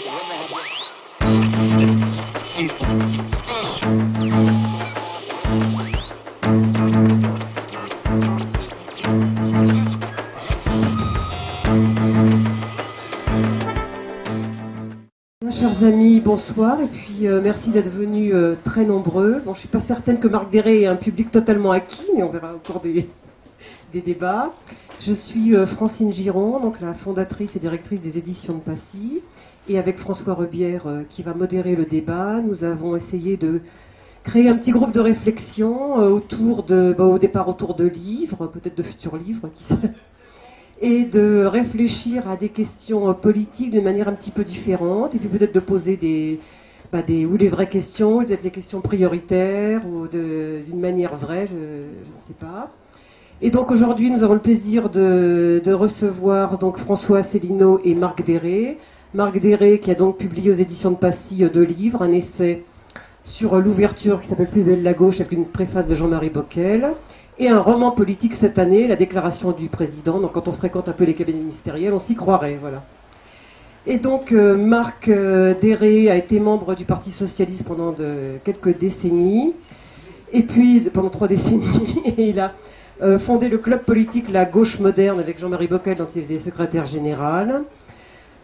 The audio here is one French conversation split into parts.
Chers amis, bonsoir, et puis merci d'être venus très nombreux. Bon, je ne suis pas certaine que Marc Déret ait un public totalement acquis, mais on verra au cours des débats. Je suis Francine Giron, donc la fondatrice et directrice des éditions de Passy, et avec François Rebière qui va modérer le débat, nous avons essayé de créer un petit groupe de réflexion au départ autour de livres, peut-être de futurs livres, qui sait, et de réfléchir à des questions politiques d'une manière un petit peu différente, et puis peut-être de poser des vraies questions, peut-être les questions prioritaires, ou d'une manière vraie, je ne sais pas. Et donc aujourd'hui, nous avons le plaisir de recevoir donc François Asselineau et Marc Déret. Marc Déret qui a donc publié aux éditions de Passy 2 livres, un essai sur l'ouverture qui s'appelle Plus belle la gauche avec une préface de Jean-Marie Bockel, et un roman politique cette année, La déclaration du président. Donc quand on fréquente un peu les cabinets ministériels, on s'y croirait, voilà. Et donc Marc Déret a été membre du Parti socialiste pendant quelques décennies, et puis pendant 3 décennies, et il a fondé le club politique La Gauche Moderne avec Jean-Marie Bockel, dont il était secrétaire général.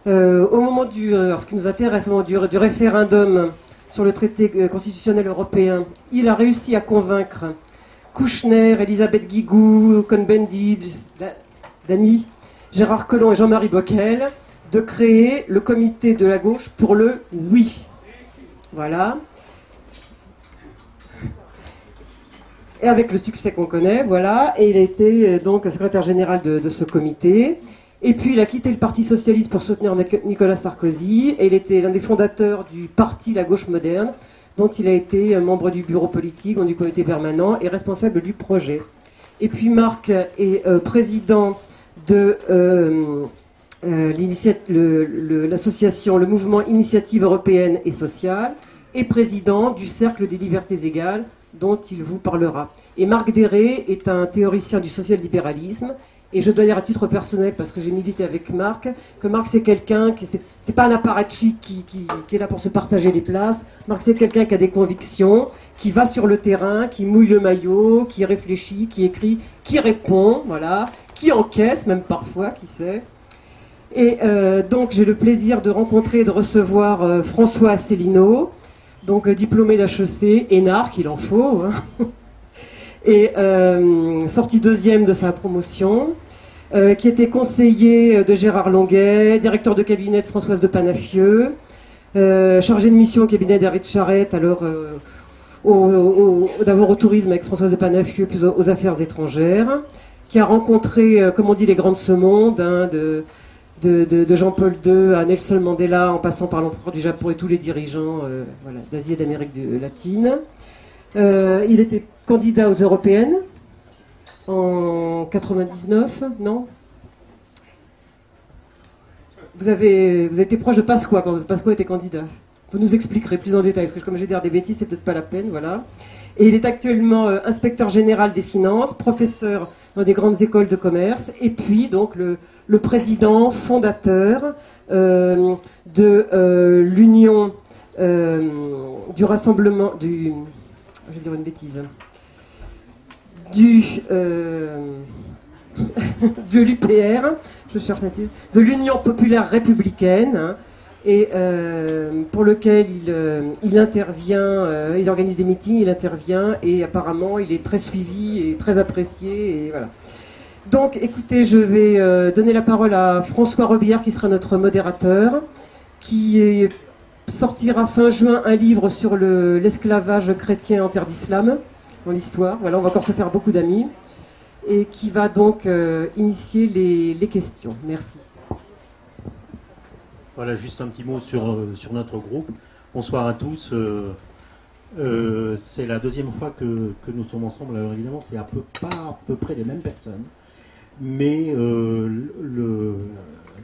Au moment ce qui nous intéresse, au moment du référendum sur le traité constitutionnel européen, il a réussi à convaincre Kouchner, Elisabeth Guigou, Cohn-Bendit, Dany, Gérard Collomb et Jean-Marie Bockel de créer le comité de la gauche pour le oui. Voilà. Et avec le succès qu'on connaît, voilà. Et il a été donc secrétaire général de ce comité. Et puis il a quitté le Parti socialiste pour soutenir Nicolas Sarkozy. Et il était l'un des fondateurs du parti La Gauche Moderne, dont il a été membre du bureau politique, du comité permanent et responsable du projet. Et puis Marc est président de l'association, le mouvement Initiative Européenne et Sociale, et président du Cercle des Libertés Égales, dont il vous parlera. Et Marc Déret est un théoricien du social-libéralisme. Et je dois dire à titre personnel, parce que j'ai milité avec Marc, que Marc c'est quelqu'un, c'est pas un apparatchik qui est là pour se partager les places. Marc c'est quelqu'un qui a des convictions, qui va sur le terrain, qui mouille le maillot, qui réfléchit, qui écrit, qui répond, voilà, qui encaisse même parfois, qui sait. Et donc j'ai le plaisir de rencontrer et de recevoir François Asselineau, donc diplômé d'HEC, énarque, il en faut, hein. Et sorti 2e de sa promotion, qui était conseiller de Gérard Longuet, directeur de cabinet de Françoise de Panafieux, chargé de mission au cabinet d'Hervé Charette, alors d'abord au tourisme avec Françoise de Panafieux, puis aux affaires étrangères, qui a rencontré, comme on dit, les grands de ce monde, hein, de Jean-Paul II à Nelson Mandela, en passant par l'empereur du Japon et tous les dirigeants voilà, d'Asie et d'Amérique latine. Il était candidat aux européennes en 99, non? Vous avez été proche de Pasqua quand Pasqua était candidat. Vous nous expliquerez plus en détail, parce que comme je vais dire des bêtises, c'est peut-être pas la peine, voilà. Et il est actuellement inspecteur général des finances, professeur dans des grandes écoles de commerce, et puis donc le président fondateur de l'Union du rassemblement je vais dire une bêtise, de l'UPR, je cherche un titre, de l'Union populaire républicaine, hein, et pour lequel il intervient, il organise des meetings, il intervient, et apparemment il est très suivi et très apprécié, et voilà. Donc écoutez, je vais donner la parole à François Rebière qui sera notre modérateur, qui sortira fin juin un livre sur l'esclavage chrétien en terre d'islam, dans l'histoire. Voilà, on va encore se faire beaucoup d'amis. Et qui va donc initier les questions. Merci. Voilà, juste un petit mot sur notre groupe. Bonsoir à tous. C'est la 2e fois que nous sommes ensemble. Alors évidemment, c'est pas à peu près les mêmes personnes. Mais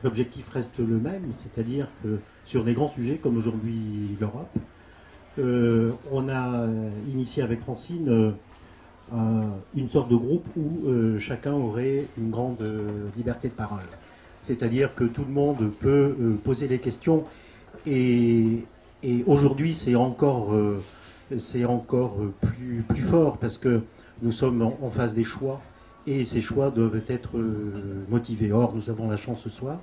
l'objectif reste le même, c'est-à-dire que sur des grands sujets comme aujourd'hui l'Europe, on a initié avec Francine une sorte de groupe où chacun aurait une grande liberté de parole. C'est-à-dire que tout le monde peut poser des questions Et aujourd'hui, c'est encore plus fort parce que nous sommes en phase des choix et ces choix doivent être motivés. Or, nous avons la chance ce soir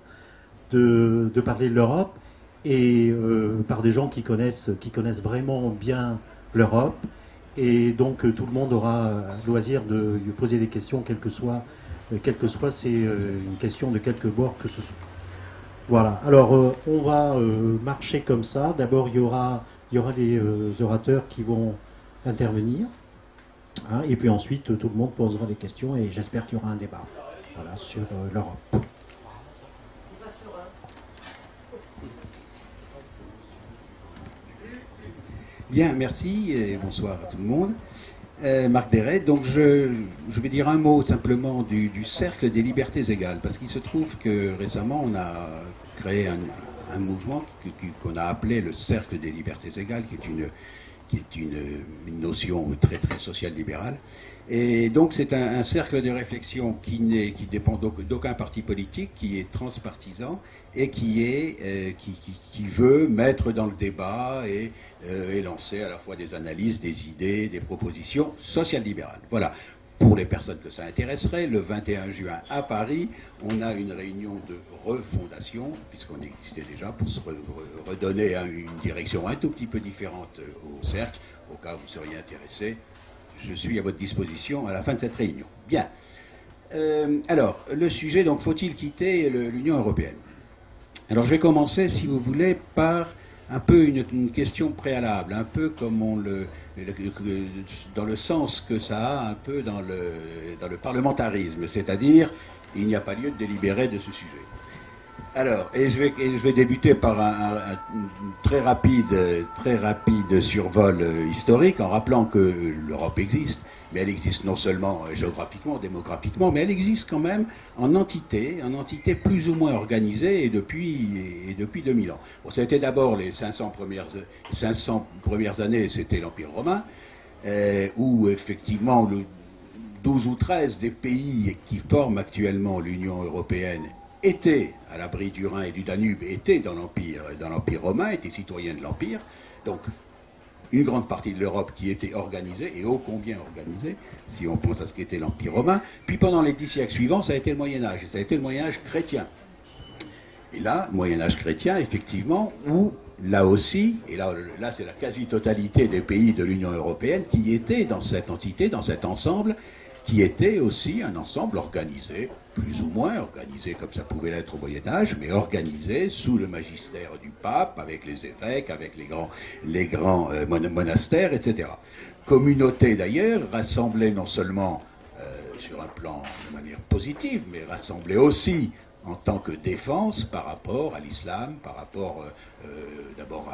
de parler de l'Europe et par des gens qui connaissent vraiment bien l'Europe. Et donc tout le monde aura loisir de lui poser des questions, quelle que soit c'est une question de quelque bord que ce soit. Voilà. Alors on va marcher comme ça. D'abord il y aura les orateurs qui vont intervenir, hein, et puis ensuite tout le monde posera des questions et j'espère qu'il y aura un débat. Voilà, sur l'Europe. Bien, merci et bonsoir à tout le monde. Marc Deret, donc je vais dire un mot simplement du Cercle des Libertés Égales, parce qu'il se trouve que récemment on a créé un mouvement qu'on a appelé le Cercle des Libertés Égales, qui est une notion très très social-libérale. Et donc c'est un cercle de réflexion qui dépend d'aucun parti politique, qui est transpartisan et qui veut mettre dans le débat et lancer à la fois des analyses, des idées, des propositions social-libérales. Voilà. Pour les personnes que ça intéresserait, le 21 juin à Paris, on a une réunion de refondation, puisqu'on existait déjà, pour se redonner une direction un tout petit peu différente au cercle, au cas où vous seriez intéressé. Je suis à votre disposition à la fin de cette réunion. Bien. Alors, le sujet, donc, faut-il quitter l'Union européenne? Alors, je vais commencer, si vous voulez, par un peu une question préalable, un peu comme dans le sens que ça a un peu dans le parlementarisme, c'est-à-dire, il n'y a pas lieu de délibérer de ce sujet. Alors, et je vais débuter par un très rapide survol historique, en rappelant que l'Europe existe, mais elle existe non seulement géographiquement, démographiquement, mais elle existe quand même en entité plus ou moins organisée et depuis 2000 ans. Bon, ça a été d'abord les 500 premières années, c'était l'Empire romain, où effectivement 12 ou 13 des pays qui forment actuellement l'Union européenne étaient à l'abri du Rhin et du Danube, étaient dans l'Empire romain, étaient citoyens de l'Empire. Donc, une grande partie de l'Europe qui était organisée, et ô combien organisée, si on pense à ce qu'était l'Empire romain. Puis pendant les 10 siècles suivants, ça a été le Moyen-Âge, et ça a été le Moyen-Âge chrétien. Et là, Moyen-Âge chrétien, effectivement, où, là aussi, et là c'est la quasi-totalité des pays de l'Union européenne qui étaient dans cette entité, dans cet ensemble, qui était aussi un ensemble organisé, plus ou moins organisé comme ça pouvait l'être au Moyen-Âge, mais organisé sous le magistère du pape, avec les évêques, avec les grands monastères, etc. Communauté d'ailleurs, rassemblée non seulement sur un plan de manière positive, mais rassemblée aussi en tant que défense par rapport à l'islam, par rapport d'abord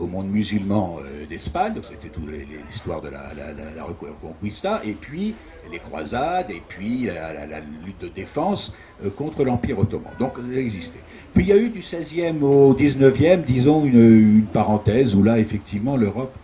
au monde musulman d'Espagne, donc c'était toute l'histoire de la Reconquista, et puis les croisades, et puis la lutte de défense contre l'Empire ottoman. Donc ça existait. Puis il y a eu du 16e au 19e, disons, une parenthèse, où là, effectivement, l'Europe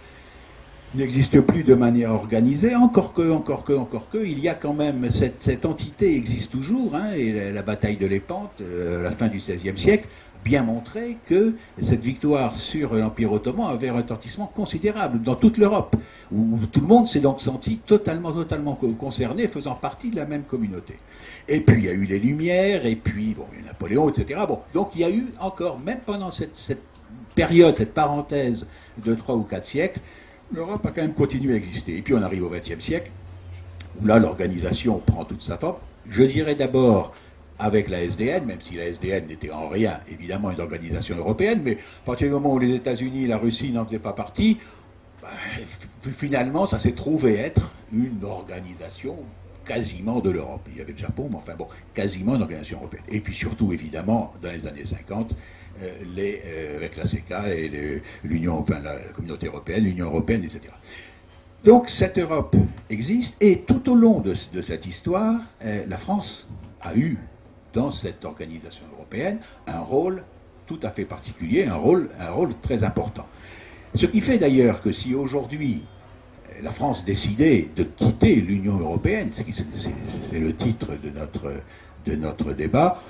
n'existe plus de manière organisée, encore que, il y a quand même, cette entité existe toujours, hein, et la bataille de Lépante, à la fin du XVIe siècle, bien montré que cette victoire sur l'Empire ottoman avait un retentissement considérable dans toute l'Europe, où tout le monde s'est donc senti totalement concerné, faisant partie de la même communauté. Et puis il y a eu les Lumières, et puis bon, il y a Napoléon, etc. Bon, donc il y a eu encore, même pendant cette période, cette parenthèse de 3 ou 4 siècles, l'Europe a quand même continué à exister. Et puis on arrive au XXe siècle, où là l'organisation prend toute sa forme. Je dirais d'abord avec la SDN, même si la SDN n'était en rien, évidemment, une organisation européenne, mais à partir du moment où les États-Unis et la Russie n'en faisaient pas partie, finalement, ça s'est trouvé être une organisation quasiment de l'Europe. Il y avait le Japon, mais enfin bon, quasiment une organisation européenne. Et puis surtout, évidemment, dans les années 50, avec la CECA et l'Union, enfin, la Communauté européenne, l'Union européenne, etc. Donc cette Europe existe, et tout au long de cette histoire, la France a eu, dans cette organisation européenne, un rôle tout à fait particulier, un rôle très important. Ce qui fait d'ailleurs que si aujourd'hui la France décidait de quitter l'Union européenne, c'est le titre de notre débat,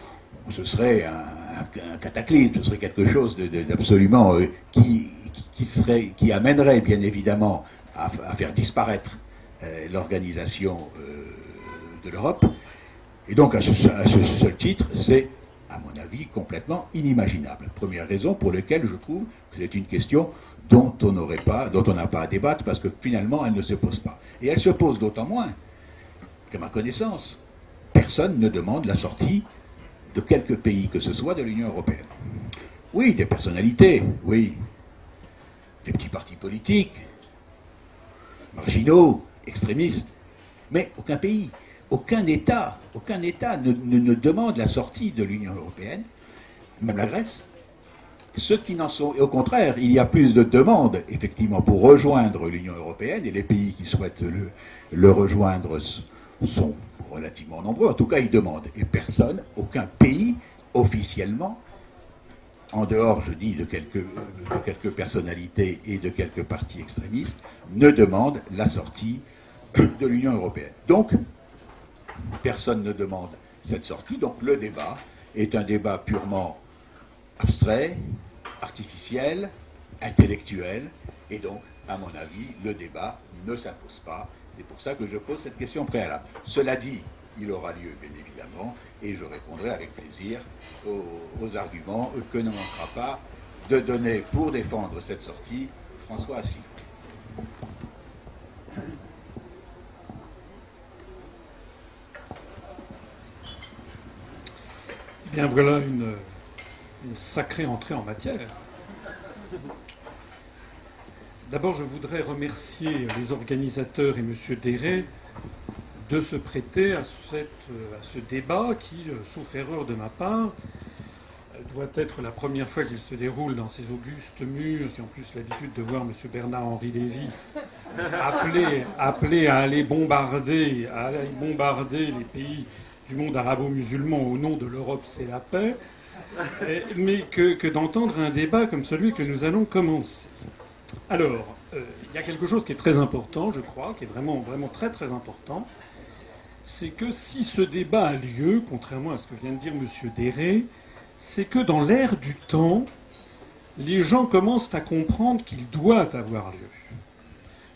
ce serait un un cataclysme, ce serait quelque chose d'absolument qui amènerait bien évidemment à faire disparaître l'organisation de l'Europe. Et donc à ce seul titre, c'est, à mon avis, complètement inimaginable. Première raison pour laquelle je trouve que c'est une question dont on n'a pas à débattre, parce que finalement elle ne se pose pas. Et elle se pose d'autant moins qu'à ma connaissance, personne ne demande la sortie de quelque pays que ce soit de l'Union européenne. Oui, des personnalités, oui, des petits partis politiques, marginaux, extrémistes, mais aucun pays, aucun État ne demande la sortie de l'Union européenne, même la Grèce. Ceux qui n'en sont, et au contraire, il y a plus de demandes, effectivement, pour rejoindre l'Union européenne, et les pays qui souhaitent le rejoindre sont relativement nombreux. En tout cas, ils demandent. Et personne, aucun pays, officiellement, en dehors, je dis, de quelques personnalités et de quelques partis extrémistes, ne demande la sortie de l'Union européenne. Donc, personne ne demande cette sortie. Donc, le débat est un débat purement abstrait, artificiel, intellectuel, et donc, à mon avis, le débat ne s'impose pas. C'est pour ça que je pose cette question préalable. Cela dit, il aura lieu, bien évidemment, et je répondrai avec plaisir aux arguments que ne manquera pas de donner pour défendre cette sortie François Asselineau. Bien, voilà une sacrée entrée en matière. D'abord, je voudrais remercier les organisateurs et M. Déret de se prêter à ce débat qui, sauf erreur de ma part, doit être la première fois qu'il se déroule dans ces augustes murs, qui ont en plus l'habitude de voir M. Bernard-Henri Lévy appelé à aller bombarder les pays du monde arabo-musulman au nom de l'Europe, c'est la paix, mais que d'entendre un débat comme celui que nous allons commencer. Alors, il y a quelque chose qui est très important, je crois, qui est vraiment, vraiment très, très important. C'est que si ce débat a lieu, contrairement à ce que vient de dire M. Déret, c'est que dans l'air du temps, les gens commencent à comprendre qu'il doit avoir lieu.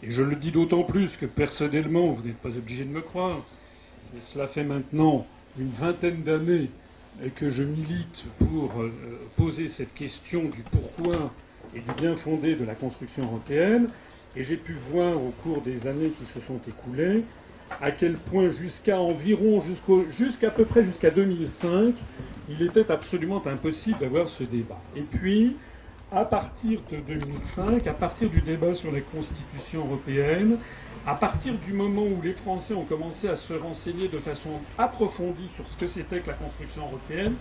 Et je le dis d'autant plus que personnellement, vous n'êtes pas obligé de me croire, mais cela fait maintenant une vingtaine d'années que je milite pour poser cette question du pourquoi et du bien fondé de la construction européenne, et j'ai pu voir au cours des années qui se sont écoulées à quel point jusqu'à peu près jusqu'à 2005, il était absolument impossible d'avoir ce débat. Et puis, à partir de 2005, à partir du débat sur la Constitution européenne, à partir du moment où les Français ont commencé à se renseigner de façon approfondie sur ce que c'était que la construction européenne,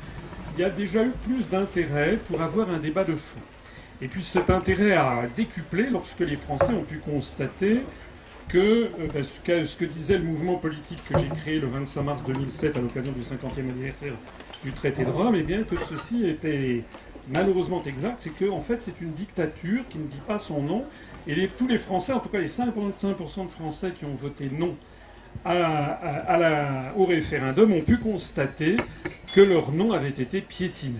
il y a déjà eu plus d'intérêt pour avoir un débat de fond. Et puis cet intérêt a décuplé lorsque les Français ont pu constater que ce que disait le mouvement politique que j'ai créé le 25 mars 2007 à l'occasion du 50e anniversaire du traité de Rome, et bien que ceci était malheureusement exact, c'est qu'en fait c'est une dictature qui ne dit pas son nom, et tous les Français, en tout cas les 55% de Français qui ont voté non au référendum, ont pu constater que leur nom avait été piétiné.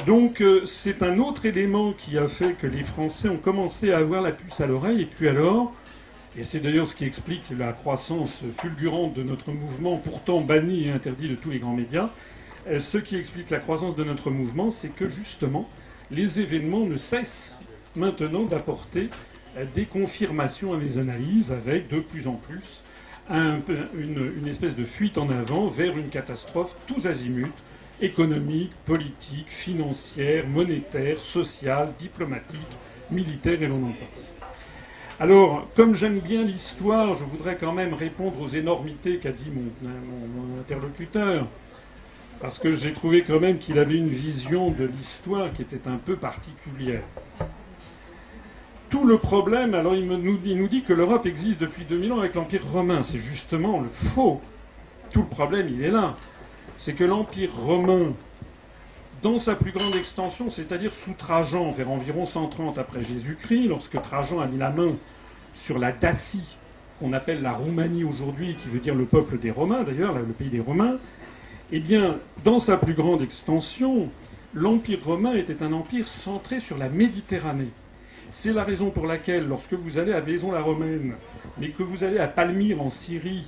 Donc c'est un autre élément qui a fait que les Français ont commencé à avoir la puce à l'oreille, et puis alors, et c'est d'ailleurs ce qui explique la croissance fulgurante de notre mouvement, pourtant banni et interdit de tous les grands médias, ce qui explique la croissance de notre mouvement, c'est que justement, les événements ne cessent maintenant d'apporter des confirmations à mes analyses, avec de plus en plus une espèce de fuite en avant vers une catastrophe tous azimuts, économique, politique, financière, monétaire, sociale, diplomatique, militaire, et l'on en passe. Alors, comme j'aime bien l'histoire, je voudrais quand même répondre aux énormités qu'a dit mon interlocuteur, parce que j'ai trouvé quand même qu'il avait une vision de l'histoire qui était un peu particulière. Tout le problème, alors il nous dit que l'Europe existe depuis 2000 ans avec l'Empire romain. C'est justement le faux. Tout le problème, il est là. C'est que l'Empire romain, dans sa plus grande extension, c'est-à-dire sous Trajan, vers environ 130 après Jésus-Christ, lorsque Trajan a mis la main sur la Dacie, qu'on appelle la Roumanie aujourd'hui, qui veut dire le peuple des Romains d'ailleurs, le pays des Romains, Eh bien, dans sa plus grande extension, l'Empire romain était un empire centré sur la Méditerranée. C'est la raison pour laquelle, lorsque vous allez à Vaison-la-Romaine, mais que vous allez à Palmyre en Syrie,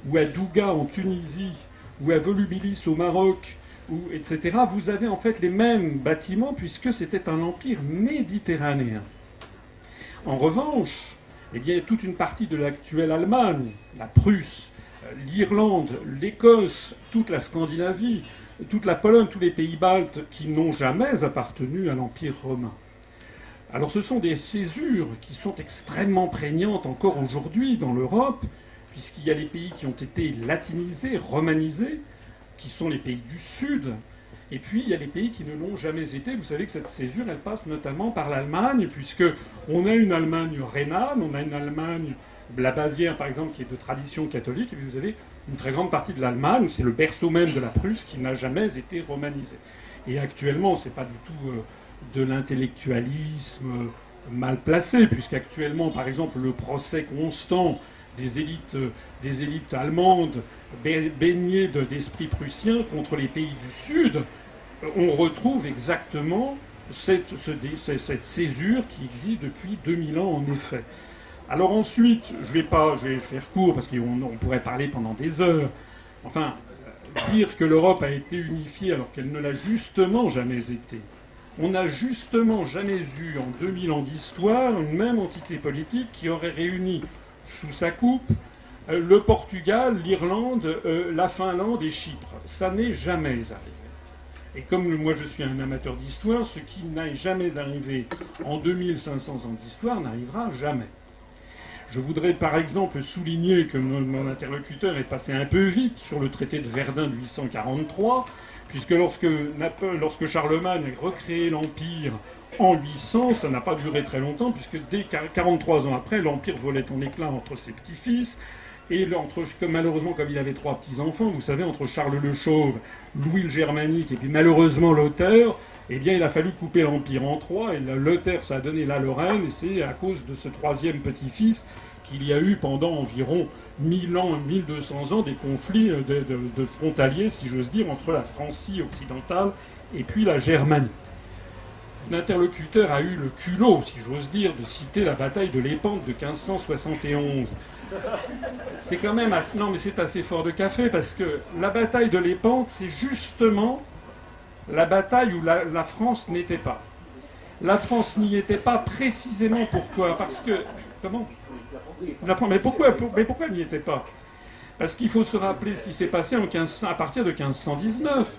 ou à Douga en Tunisie, ou à Volubilis au Maroc, etc., vous avez en fait les mêmes bâtiments, puisque c'était un empire méditerranéen. En revanche, eh bien, toute une partie de l'actuelle Allemagne, la Prusse, l'Irlande, l'Écosse, toute la Scandinavie, toute la Pologne, tous les pays baltes qui n'ont jamais appartenu à l'Empire romain. Alors ce sont des césures qui sont extrêmement prégnantes encore aujourd'hui dans l'Europe, puisqu'il y a les pays qui ont été latinisés, romanisés, qui sont les pays du Sud, et puis il y a les pays qui ne l'ont jamais été. Vous savez que cette césure, elle passe notamment par l'Allemagne, puisqu'on a une Allemagne rhénane, on a une Allemagne, la Bavière par exemple, qui est de tradition catholique, et puis vous avez une très grande partie de l'Allemagne, c'est le berceau même de la Prusse, qui n'a jamais été romanisé. Et actuellement, c'est pas du tout de l'intellectualisme mal placé, puisqu'actuellement, par exemple, le procès constant des élites allemandes baignées d'esprit prussien contre les pays du Sud, on retrouve exactement cette césure qui existe depuis 2000 ans en effet. Alors ensuite, je vais faire court parce qu'on pourrait parler pendant des heures. Enfin, dire que l'Europe a été unifiée alors qu'elle ne l'a justement jamais été. On n'a justement jamais eu en 2000 ans d'histoire une même entité politique qui aurait réuni sous sa coupe le Portugal, l'Irlande, la Finlande et Chypre. Ça n'est jamais arrivé. Et comme moi je suis un amateur d'histoire, ce qui n'est jamais arrivé en 2500 ans d'histoire n'arrivera jamais. Je voudrais par exemple souligner que mon interlocuteur est passé un peu vite sur le traité de Verdun de 843, puisque lorsque Charlemagne a recréé l'Empire en 800, ça n'a pas duré très longtemps, puisque dès 43 ans après, l'Empire volait en éclats entre ses petits-fils. Et malheureusement, comme il avait 3 petits-enfants, vous savez, entre Charles le Chauve, Louis le Germanique et puis malheureusement Lothaire, eh bien il a fallu couper l'Empire en 3. Et Lothaire, ça a donné la Lorraine, et c'est à cause de ce 3e petit-fils qu'il y a eu pendant environ 1000 ans, 1200 ans, des conflits de frontaliers, si j'ose dire, entre la Francie occidentale et puis la Germanie. L'interlocuteur a eu le culot, si j'ose dire, de citer la bataille de Lépante de 1571. C'est quand même non, mais c'est assez fort de café, parce que la bataille de Lépante, c'est justement la bataille où la France n'était pas. La France n'y était pas précisément pourquoi ? Parce que... Comment ? Mais pourquoi elle n'y était pas ? Parce qu'il faut se rappeler ce qui s'est passé à partir de 1519.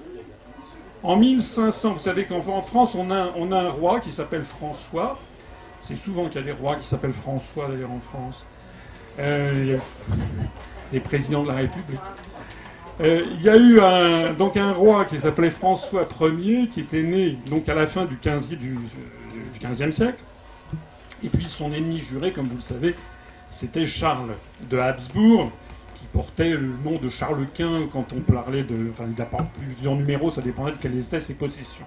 En 1500, vous savez qu'en France, on a un roi qui s'appelle François. C'est souvent qu'il y a des rois qui s'appellent François, d'ailleurs, en France. Il y a les présidents de la République. Il y a eu un roi qui s'appelait François Ier, qui était né donc à la fin du XVe siècle. Et puis son ennemi juré, comme vous le savez, c'était Charles de Habsbourg, qui portait le nom de Charles Quint quand on parlait enfin, il apporte plusieurs numéros, ça dépendait de quelles étaient ses possessions.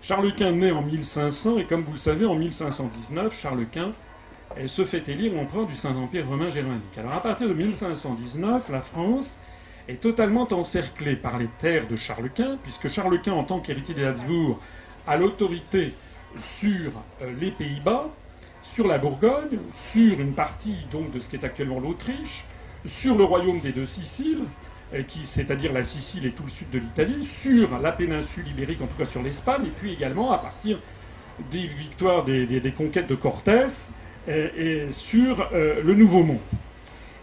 Charles Quint naît en 1500, et comme vous le savez, en 1519, Charles Quint se fait élire empereur du Saint-Empire romain germanique. Alors à partir de 1519, la France est totalement encerclée par les terres de Charles Quint, puisque Charles Quint, en tant qu'héritier des Habsbourg, a l'autorité sur les Pays-Bas, sur la Bourgogne, sur une partie donc de ce qui est actuellement l'Autriche, sur le royaume des 2 Siciles, c'est-à-dire la Sicile et tout le sud de l'Italie, sur la péninsule ibérique, en tout cas sur l'Espagne, et puis également à partir des victoires des conquêtes de Cortés, et sur le Nouveau Monde.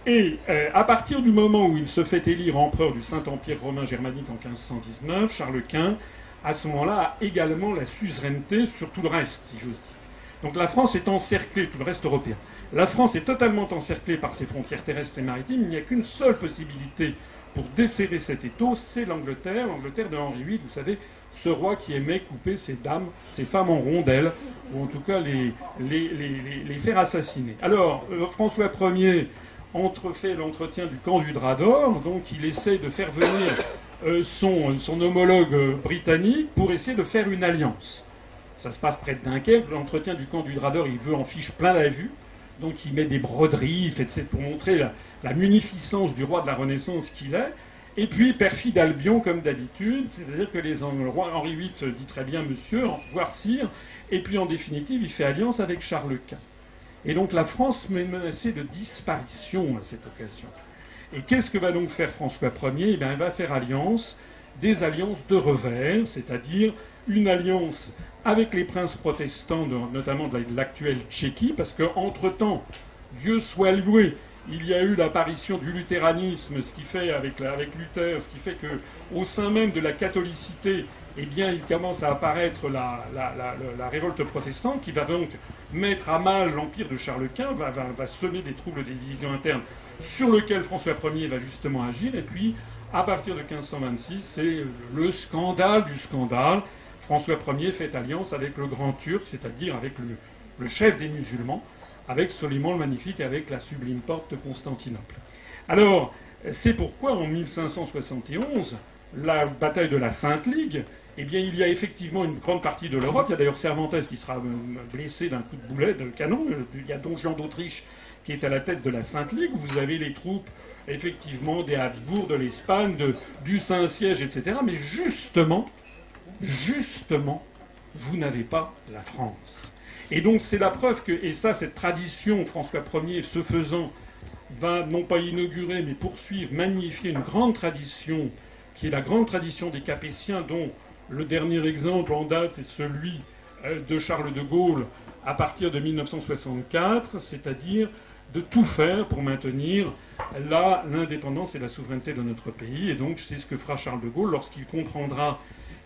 Et à partir du moment où il se fait élire empereur du Saint-Empire romain germanique en 1519, Charles Quint, à ce moment-là, a également la suzeraineté sur tout le reste, si j'ose dire. Donc la France est encerclée, tout le reste européen. La France est totalement encerclée par ses frontières terrestres et maritimes. Il n'y a qu'une seule possibilité pour desserrer cet étau, c'est l'Angleterre de Henri VIII, vous savez, ce roi qui aimait couper ses femmes en rondelles, ou en tout cas les faire assassiner. Alors, François Ier fait l'entretien du camp du Drap d'Or, donc il essaie de faire venir son homologue britannique pour essayer de faire une alliance. Ça se passe près de Dunkerque, l'entretien du camp du Drap d'Or, il veut en fiche plein la vue, donc il met des broderies, pour montrer la munificence du roi de la Renaissance qu'il est, Et puis, perfide Albion, comme d'habitude, c'est-à-dire que le roi Henri VIII dit très bien monsieur, voire sire, et puis en définitive, il fait alliance avec Charles Quint. Et donc la France est menacée de disparition à cette occasion. Et qu'est-ce que va donc faire François Ier ? Eh bien, il va faire des alliances de revers, c'est-à-dire une alliance avec les princes protestants, notamment de l'actuelle Tchéquie, parce qu'entre-temps, Dieu soit loué, il y a eu l'apparition du luthéranisme, ce qui fait avec Luther, ce qui fait que au sein même de la catholicité, eh bien, il commence à apparaître la révolte protestante qui va donc mettre à mal l'empire de Charles Quint, va semer des troubles des divisions internes sur lequel François Ier va justement agir. Et puis, à partir de 1526, c'est le scandale du scandale. François Ier fait alliance avec le Grand Turc, c'est-à-dire avec le chef des musulmans, avec Soliman le Magnifique, avec la sublime porte de Constantinople. Alors, c'est pourquoi en 1571, la bataille de la Sainte-Ligue, eh bien, il y a effectivement une grande partie de l'Europe. Il y a d'ailleurs Cervantes qui sera blessé d'un coup de boulet de canon. Il y a Don Juan d'Autriche qui est à la tête de la Sainte-Ligue. Vous avez les troupes, effectivement, des Habsbourg, de l'Espagne, du Saint-Siège, etc. Mais justement, vous n'avez pas la France. Et donc c'est la preuve que, et ça, cette tradition, François Ier, ce faisant, va non pas inaugurer, mais poursuivre, magnifier une grande tradition, qui est la grande tradition des Capétiens, dont le dernier exemple en date est celui de Charles de Gaulle à partir de 1964, c'est-à-dire de tout faire pour maintenir l'indépendance et la souveraineté de notre pays. Et donc c'est ce que fera Charles de Gaulle lorsqu'il comprendra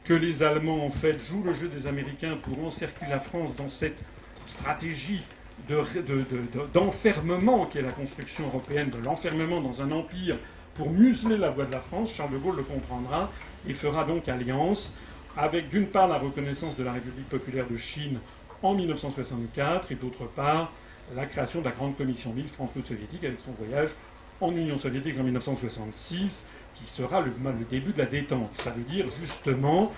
que les Allemands, en fait, jouent le jeu des Américains pour encercler la France dans cette stratégie d'enfermement qui est la construction européenne, de l'enfermement dans un empire pour museler la voix de la France. Charles de Gaulle le comprendra et fera donc alliance avec, d'une part, la reconnaissance de la République populaire de Chine en 1964 et, d'autre part, la création de la Grande Commission mixte franco-soviétique avec son voyage en Union soviétique en 1966, qui sera le début de la détente. Ça veut dire justement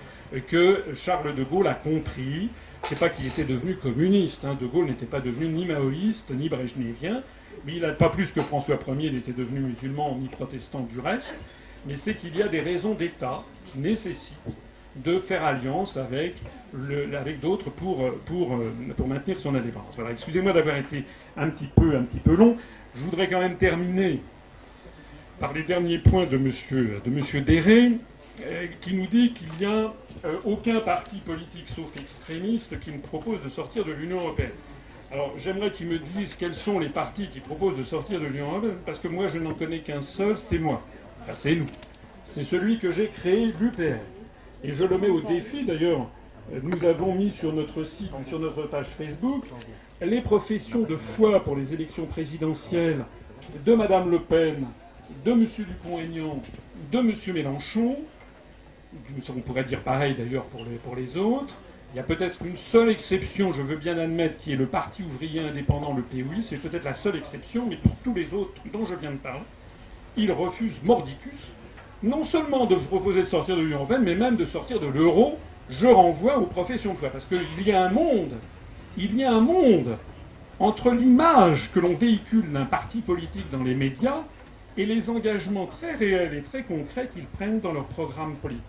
que Charles de Gaulle a compris, c'est pas qu'il était devenu communiste, De Gaulle n'était pas devenu ni maoïste, ni brejnevien, mais il n'a pas plus que François Ier n'était devenu musulman, ni protestant du reste, mais c'est qu'il y a des raisons d'État qui nécessitent de faire alliance avec d'autres pour maintenir son indépendance. Voilà, excusez-moi d'avoir été un petit peu long. Je voudrais quand même terminer par les derniers points de monsieur Déré, qui nous dit qu'il n'y a aucun parti politique sauf extrémiste qui ne propose de sortir de l'Union européenne. Alors j'aimerais qu'il me dise quels sont les partis qui proposent de sortir de l'Union européenne, parce que moi je n'en connais qu'un seul, c'est moi. Enfin c'est nous. C'est celui que j'ai créé, l'UPR. Et je le mets au défi, d'ailleurs, nous avons mis sur notre site ou sur notre page Facebook les professions de foi pour les élections présidentielles de Mme Le Pen, de M. Dupont-Aignan, de M. Mélenchon. On pourrait dire pareil d'ailleurs pour les autres. Il y a peut-être une seule exception, je veux bien admettre, qui est le Parti ouvrier indépendant, le POI. C'est peut-être la seule exception, mais pour tous les autres dont je viens de parler, ils refusent mordicus non seulement de vous proposer de sortir de l'Union européenne, mais même de sortir de l'euro. Je renvoie aux professions de foi. Parce qu'il y a un monde entre l'image que l'on véhicule d'un parti politique dans les médias et les engagements très réels et très concrets qu'ils prennent dans leur programme politique.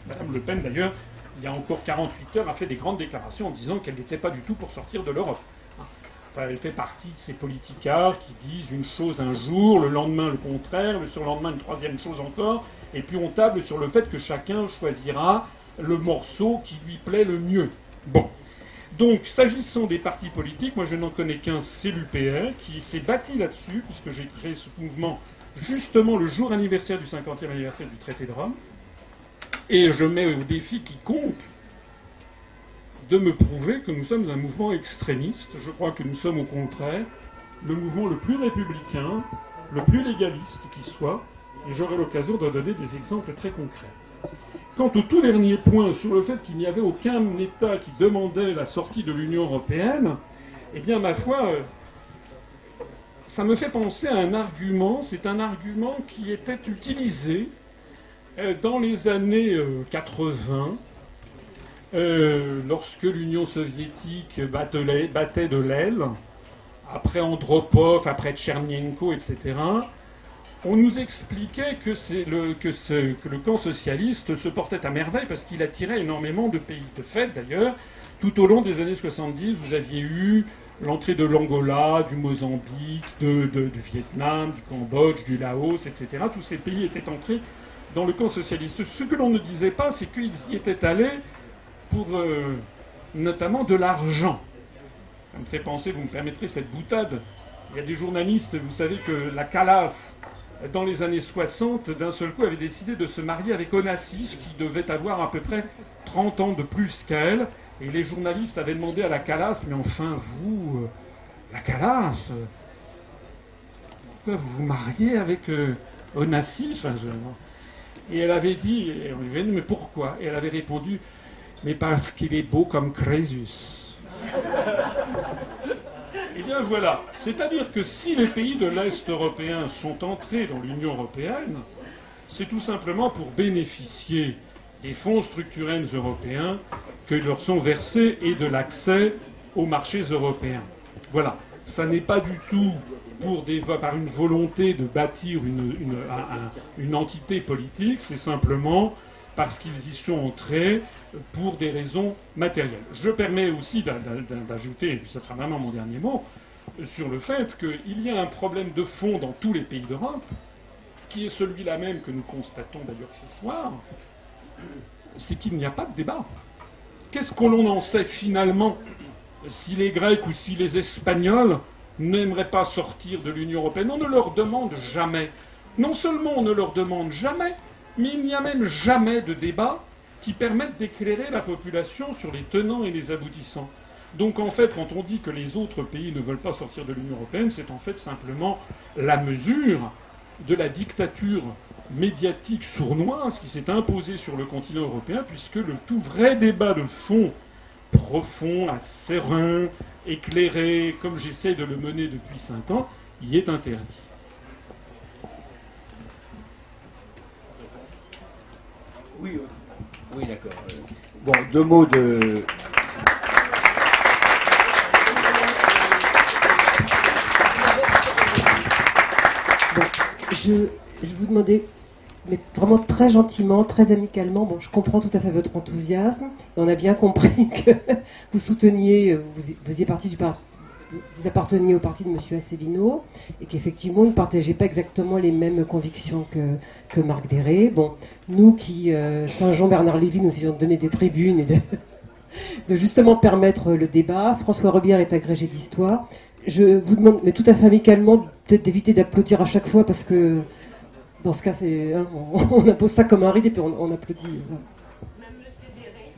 Madame Le Pen, d'ailleurs, il y a encore 48 heures, a fait des grandes déclarations en disant qu'elle n'était pas du tout pour sortir de l'Europe. Enfin, elle fait partie de ces politicards qui disent une chose un jour, le lendemain le contraire, le surlendemain une troisième chose encore, et puis on table sur le fait que chacun choisira le morceau qui lui plaît le mieux. Bon. Donc, s'agissant des partis politiques, moi je n'en connais qu'un, c'est l'UPR, qui s'est bâti là-dessus, puisque j'ai créé ce mouvement justement le jour anniversaire du 50e anniversaire du traité de Rome. Et je mets au défi quiconque de me prouver que nous sommes un mouvement extrémiste. Je crois que nous sommes au contraire le mouvement le plus républicain, le plus légaliste qui soit, et j'aurai l'occasion de donner des exemples très concrets. Quant au tout dernier point sur le fait qu'il n'y avait aucun État qui demandait la sortie de l'Union européenne, eh bien, ma foi, ça me fait penser à un argument. C'est un argument qui était utilisé dans les années 80, lorsque l'Union soviétique battait de l'aile, après Andropov, après Tchernyenko, etc., on nous expliquait que le camp socialiste se portait à merveille parce qu'il attirait énormément de pays. De fait, d'ailleurs, tout au long des années 70, vous aviez eu l'entrée de l'Angola, du Mozambique, du Vietnam, du Cambodge, du Laos, etc. Tous ces pays étaient entrés dans le camp socialiste. Ce que l'on ne disait pas, c'est qu'ils y étaient allés pour notamment de l'argent. Ça me fait penser, vous me permettrez cette boutade, il y a des journalistes, vous savez que la Calas, dans les années 60, d'un seul coup avait décidé de se marier avec Onassis, qui devait avoir à peu près 30 ans de plus qu'elle. Et les journalistes avaient demandé à la Calas, mais enfin vous, la Calas, pourquoi vous vous mariez avec Onassis? Et elle avait dit, et on lui avait dit, mais pourquoi? Et elle avait répondu, mais parce qu'il est beau comme Crésus. Eh bien voilà, c'est-à-dire que si les pays de l'Est européen sont entrés dans l'Union européenne, c'est tout simplement pour bénéficier des fonds structurels européens que leur sont versés et de l'accès aux marchés européens. Voilà, ça n'est pas du tout par une volonté de bâtir une entité politique, c'est simplement parce qu'ils y sont entrés pour des raisons matérielles. Je permets aussi d'ajouter, et puis ça sera vraiment mon dernier mot, sur le fait qu'il y a un problème de fond dans tous les pays d'Europe, qui est celui-là même que nous constatons d'ailleurs ce soir, c'est qu'il n'y a pas de débat. Qu'est-ce que l'on en sait finalement si les Grecs ou si les Espagnols n'aimeraient pas sortir de l'Union européenne? On ne leur demande jamais. Non seulement on ne leur demande jamais, mais il n'y a même jamais de débat qui permette d'éclairer la population sur les tenants et les aboutissants. Donc en fait, quand on dit que les autres pays ne veulent pas sortir de l'Union européenne, c'est en fait simplement la mesure de la dictature médiatique sournoise qui s'est imposée sur le continent européen, puisque le tout vrai débat de fond, profond, serein, éclairé, comme j'essaie de le mener depuis 5 ans, y est interdit. Oui, oui, d'accord. Bon, 2 mots de... Bon, je vous demandais, mais vraiment très gentiment, très amicalement, bon, je comprends tout à fait votre enthousiasme, et on a bien compris que vous souteniez, vous apparteniez au parti de M. Asselineau, et qu'effectivement, vous ne partagez pas exactement les mêmes convictions que Marc Déret. Bon, nous qui, Saint-Jean-Bernard-Lévy, nous essayons de donner des tribunes et de justement permettre le débat. François Robillard est agrégé d'histoire. Je vous demande, mais tout à fait amicalement, peut-être d'éviter d'applaudir à chaque fois, parce que dans ce cas, on impose ça comme un rite et puis on applaudit. Voilà. Même M. Déret.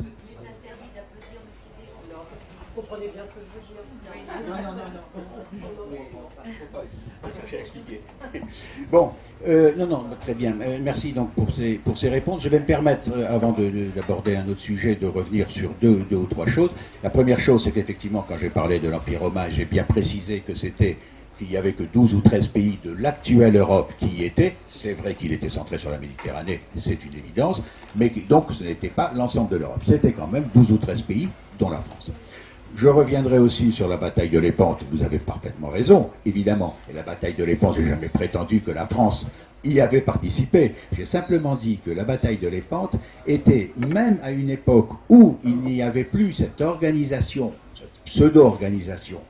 Il est interdit d'applaudir M. Déret. Vous comprenez bien ce que je veux dire? Non. Faut pas chercher à expliquer. Bon, non, très bien. Merci donc pour ces réponses. Je vais me permettre, avant d'aborder un autre sujet, de revenir sur deux ou trois choses. La première chose, c'est qu'effectivement, quand j'ai parlé de l'Empire romain, j'ai bien précisé qu'il n'y avait que 12 ou 13 pays de l'actuelle Europe qui y étaient. C'est vrai qu'il était centré sur la Méditerranée, c'est une évidence, mais donc ce n'était pas l'ensemble de l'Europe. C'était quand même 12 ou 13 pays, dont la France. Je reviendrai aussi sur la bataille de Lépante. Vous avez parfaitement raison, évidemment. Et la bataille de Lépante, j'ai jamais prétendu que la France y avait participé. J'ai simplement dit que la bataille de Lépante était, même à une époque où il n'y avait plus cette organisation, cette pseudo-organisation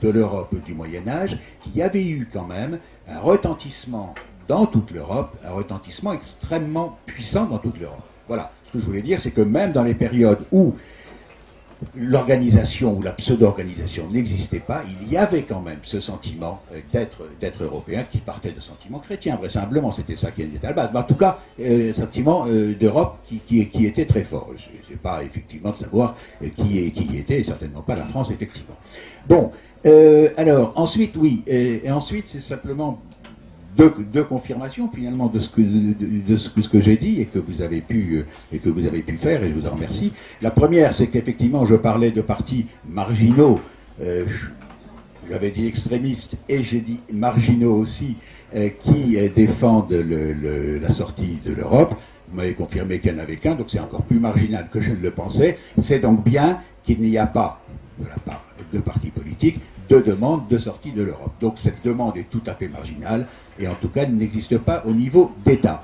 de l'Europe du Moyen-Âge, qu'il y avait eu quand même un retentissement dans toute l'Europe, un retentissement extrêmement puissant dans toute l'Europe. Voilà. Ce que je voulais dire, c'est que même dans les périodes où l'organisation ou la pseudo-organisation n'existait pas, il y avait quand même ce sentiment d'être européen qui partait de sentiments chrétiens. Vraisemblablement, c'était ça qui était à la base. Mais en tout cas, sentiment d'Europe qui était très fort. C'est pas effectivement de savoir qui y était, et certainement pas la France, effectivement. Bon, alors, ensuite, oui, et ensuite, c'est simplement deux confirmations finalement de ce que j'ai dit et que vous avez pu faire, et je vous en remercie. La première, c'est qu'effectivement je parlais de partis marginaux, j'avais dit extrémistes et j'ai dit marginaux aussi, qui défendent la sortie de l'Europe. Vous m'avez confirmé qu'il n'y en avait qu'un, donc c'est encore plus marginal que je ne le pensais. C'est donc bien qu'il n'y a pas de la part de partis politiques, de demande de sortie de l'Europe. Donc cette demande est tout à fait marginale, et en tout cas elle n'existe pas au niveau d'État.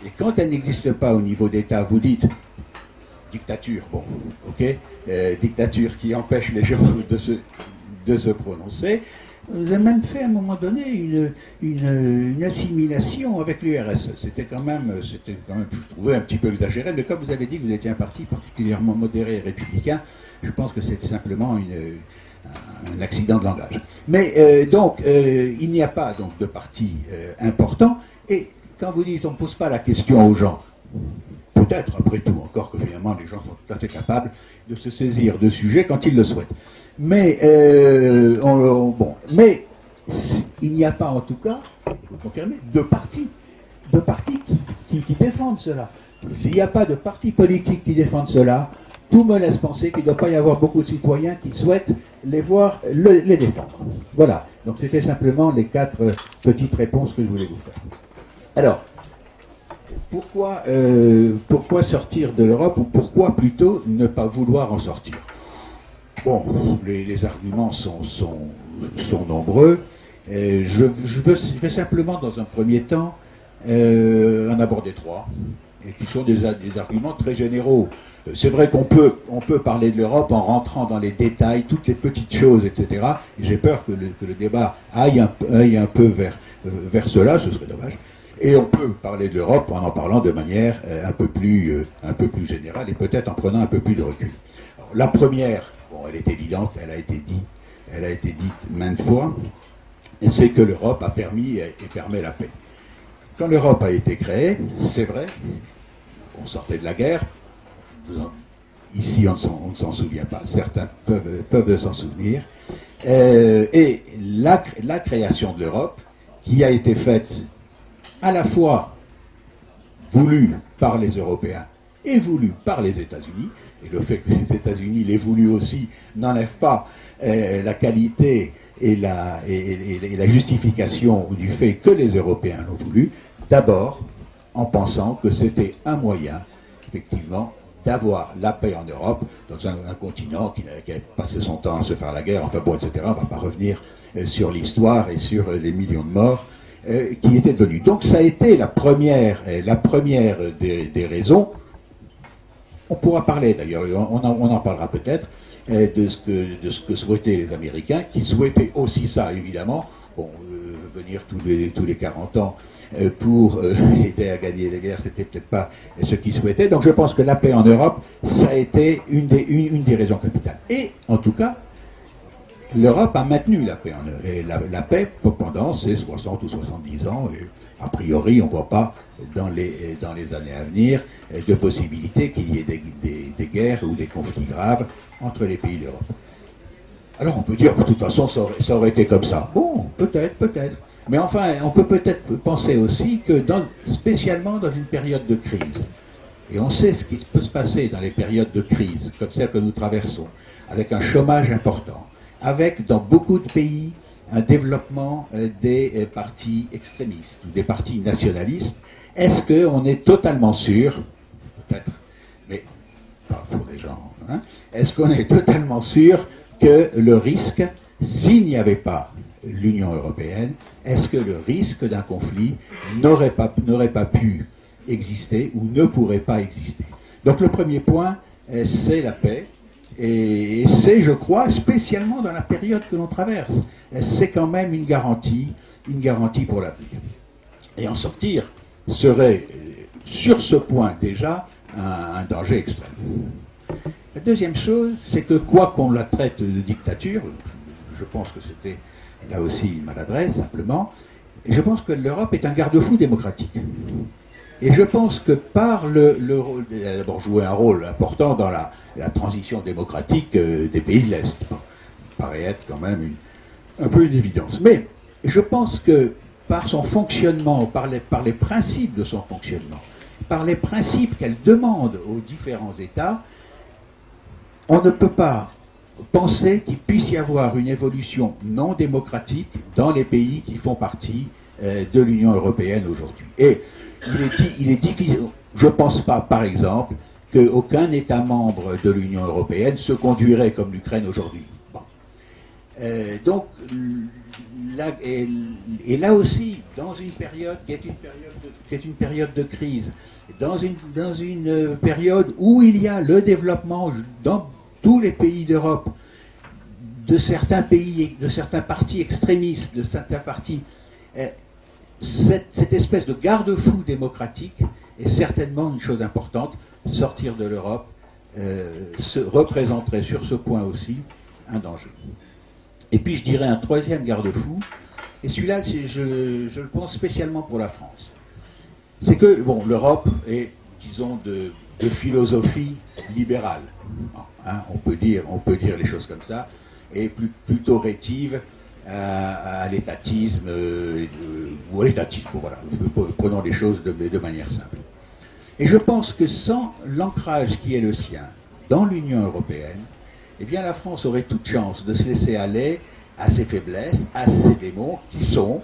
Et quand elle n'existe pas au niveau d'État, vous dites dictature, bon, ok, dictature qui empêche les gens de se prononcer. Vous avez même fait à un moment donné une assimilation avec l'URSS. C'était quand même, je trouvais un petit peu exagéré, mais comme vous avez dit que vous étiez un parti particulièrement modéré et républicain, je pense que c'est simplement un accident de langage. Mais donc, il n'y a pas donc de parti important, et quand vous dites on ne pose pas la question aux gens, peut-être après tout, encore que finalement les gens sont tout à fait capables de se saisir de sujets quand ils le souhaitent. Mais, mais il n'y a pas en tout cas, vous confirmez, de partis qui défendent cela. S'il n'y a pas de partis politiques qui défendent cela, tout me laisse penser qu'il ne doit pas y avoir beaucoup de citoyens qui souhaitent les voir les défendre. Voilà. Donc c'était simplement les 4 petites réponses que je voulais vous faire. Alors, pourquoi sortir de l'Europe, ou pourquoi plutôt ne pas vouloir en sortir? Bon, les arguments sont nombreux. Je vais simplement, dans un premier temps, en aborder 3, et qui sont des arguments très généraux. C'est vrai qu'on peut parler de l'Europe en rentrant dans les détails, toutes les petites choses, etc. J'ai peur que le débat aille un peu vers cela, ce serait dommage. Et on peut parler de l'Europe en parlant de manière un peu plus générale, et peut-être en prenant un peu plus de recul. Alors, la première, bon, elle est évidente, elle a été dite maintes fois, c'est que l'Europe a permis et permet la paix. Quand l'Europe a été créée, c'est vrai, on sortait de la guerre, ici on ne s'en souvient pas, certains peuvent s'en souvenir, et la création de l'Europe, qui a été faite à la fois voulue par les Européens et voulue par les États-Unis, et le fait que les États-Unis l'aient voulu aussi n'enlève pas la qualité et la justification du fait que les Européens l'ont voulu, d'abord en pensant que c'était un moyen, effectivement, d'avoir la paix en Europe, dans un continent qui avait passé son temps à se faire la guerre, enfin bon, etc. On ne va pas revenir sur l'histoire et sur les millions de morts qui étaient devenus. Donc ça a été la première des raisons. On pourra parler d'ailleurs, on en parlera peut-être, de ce que souhaitaient les Américains, qui souhaitaient aussi ça, évidemment, venir tous les 40 ans pour aider à gagner les guerres, c'était peut-être pas ce qu'ils souhaitaient. Donc je pense que la paix en Europe, ça a été une des raisons capitales. Et en tout cas, l'Europe a maintenu la paix la paix pendant ces 60 ou 70 ans. Et a priori, on ne voit pas dans les années à venir de possibilité qu'il y ait des guerres ou des conflits graves entre les pays d'Europe. Alors on peut dire que de toute façon ça aurait été comme ça. Bon, peut-être. Mais enfin, on peut peut-être penser aussi que spécialement dans une période de crise, et on sait ce qui peut se passer dans les périodes de crise, comme celle que nous traversons, avec un chômage important, avec dans beaucoup de pays un développement des partis extrémistes ou des partis nationalistes, est-ce qu'on est totalement sûr, peut-être, mais pas pour les gens, hein, est-ce qu'on est totalement sûr que le risque, s'il n'y avait pas l'Union européenne, est-ce que le risque d'un conflit n'aurait pas pu exister ou ne pourrait pas exister? Donc le premier point, c'est la paix, et c'est, je crois, spécialement dans la période que l'on traverse, c'est quand même une garantie pour l'avenir. Et en sortir serait, sur ce point déjà, un danger extrême. La deuxième chose, c'est que quoi qu'on la traite de dictature, je pense que c'était là aussi une maladresse, simplement, et je pense que l'Europe est un garde-fou démocratique. Et je pense que par elle a d'abord joué un rôle important dans la transition démocratique des pays de l'Est. Ça paraît être quand même un peu une évidence. Mais je pense que par son fonctionnement, par les principes de son fonctionnement, par les principes qu'elle demande aux différents États, on ne peut pas penser qu'il puisse y avoir une évolution non démocratique dans les pays qui font partie de l'Union européenne aujourd'hui. Et il est difficile. Je ne pense pas, par exemple, qu'aucun État membre de l'Union européenne se conduirait comme l'Ukraine aujourd'hui. Donc, là aussi, dans une période qui est une période de crise, dans une période où il y a le développement dans tous les pays d'Europe de certains pays, de certains partis extrémistes, de certains partis, cette espèce de garde-fou démocratique est certainement une chose importante. Sortir de l'Europe se représenterait sur ce point aussi un danger. Et puis je dirais un troisième garde-fou, et celui-là, je le pense spécialement pour la France. C'est que, bon, l'Europe est, disons, de philosophie libérale. Hein, on peut dire les choses comme ça, et plutôt rétive à l'étatisme, ou à l'étatisme, voilà. Prenons les choses de manière simple. Et je pense que sans l'ancrage qui est le sien dans l'Union européenne, eh bien la France aurait toute chance de se laisser aller à ses faiblesses, à ses démons, qui sont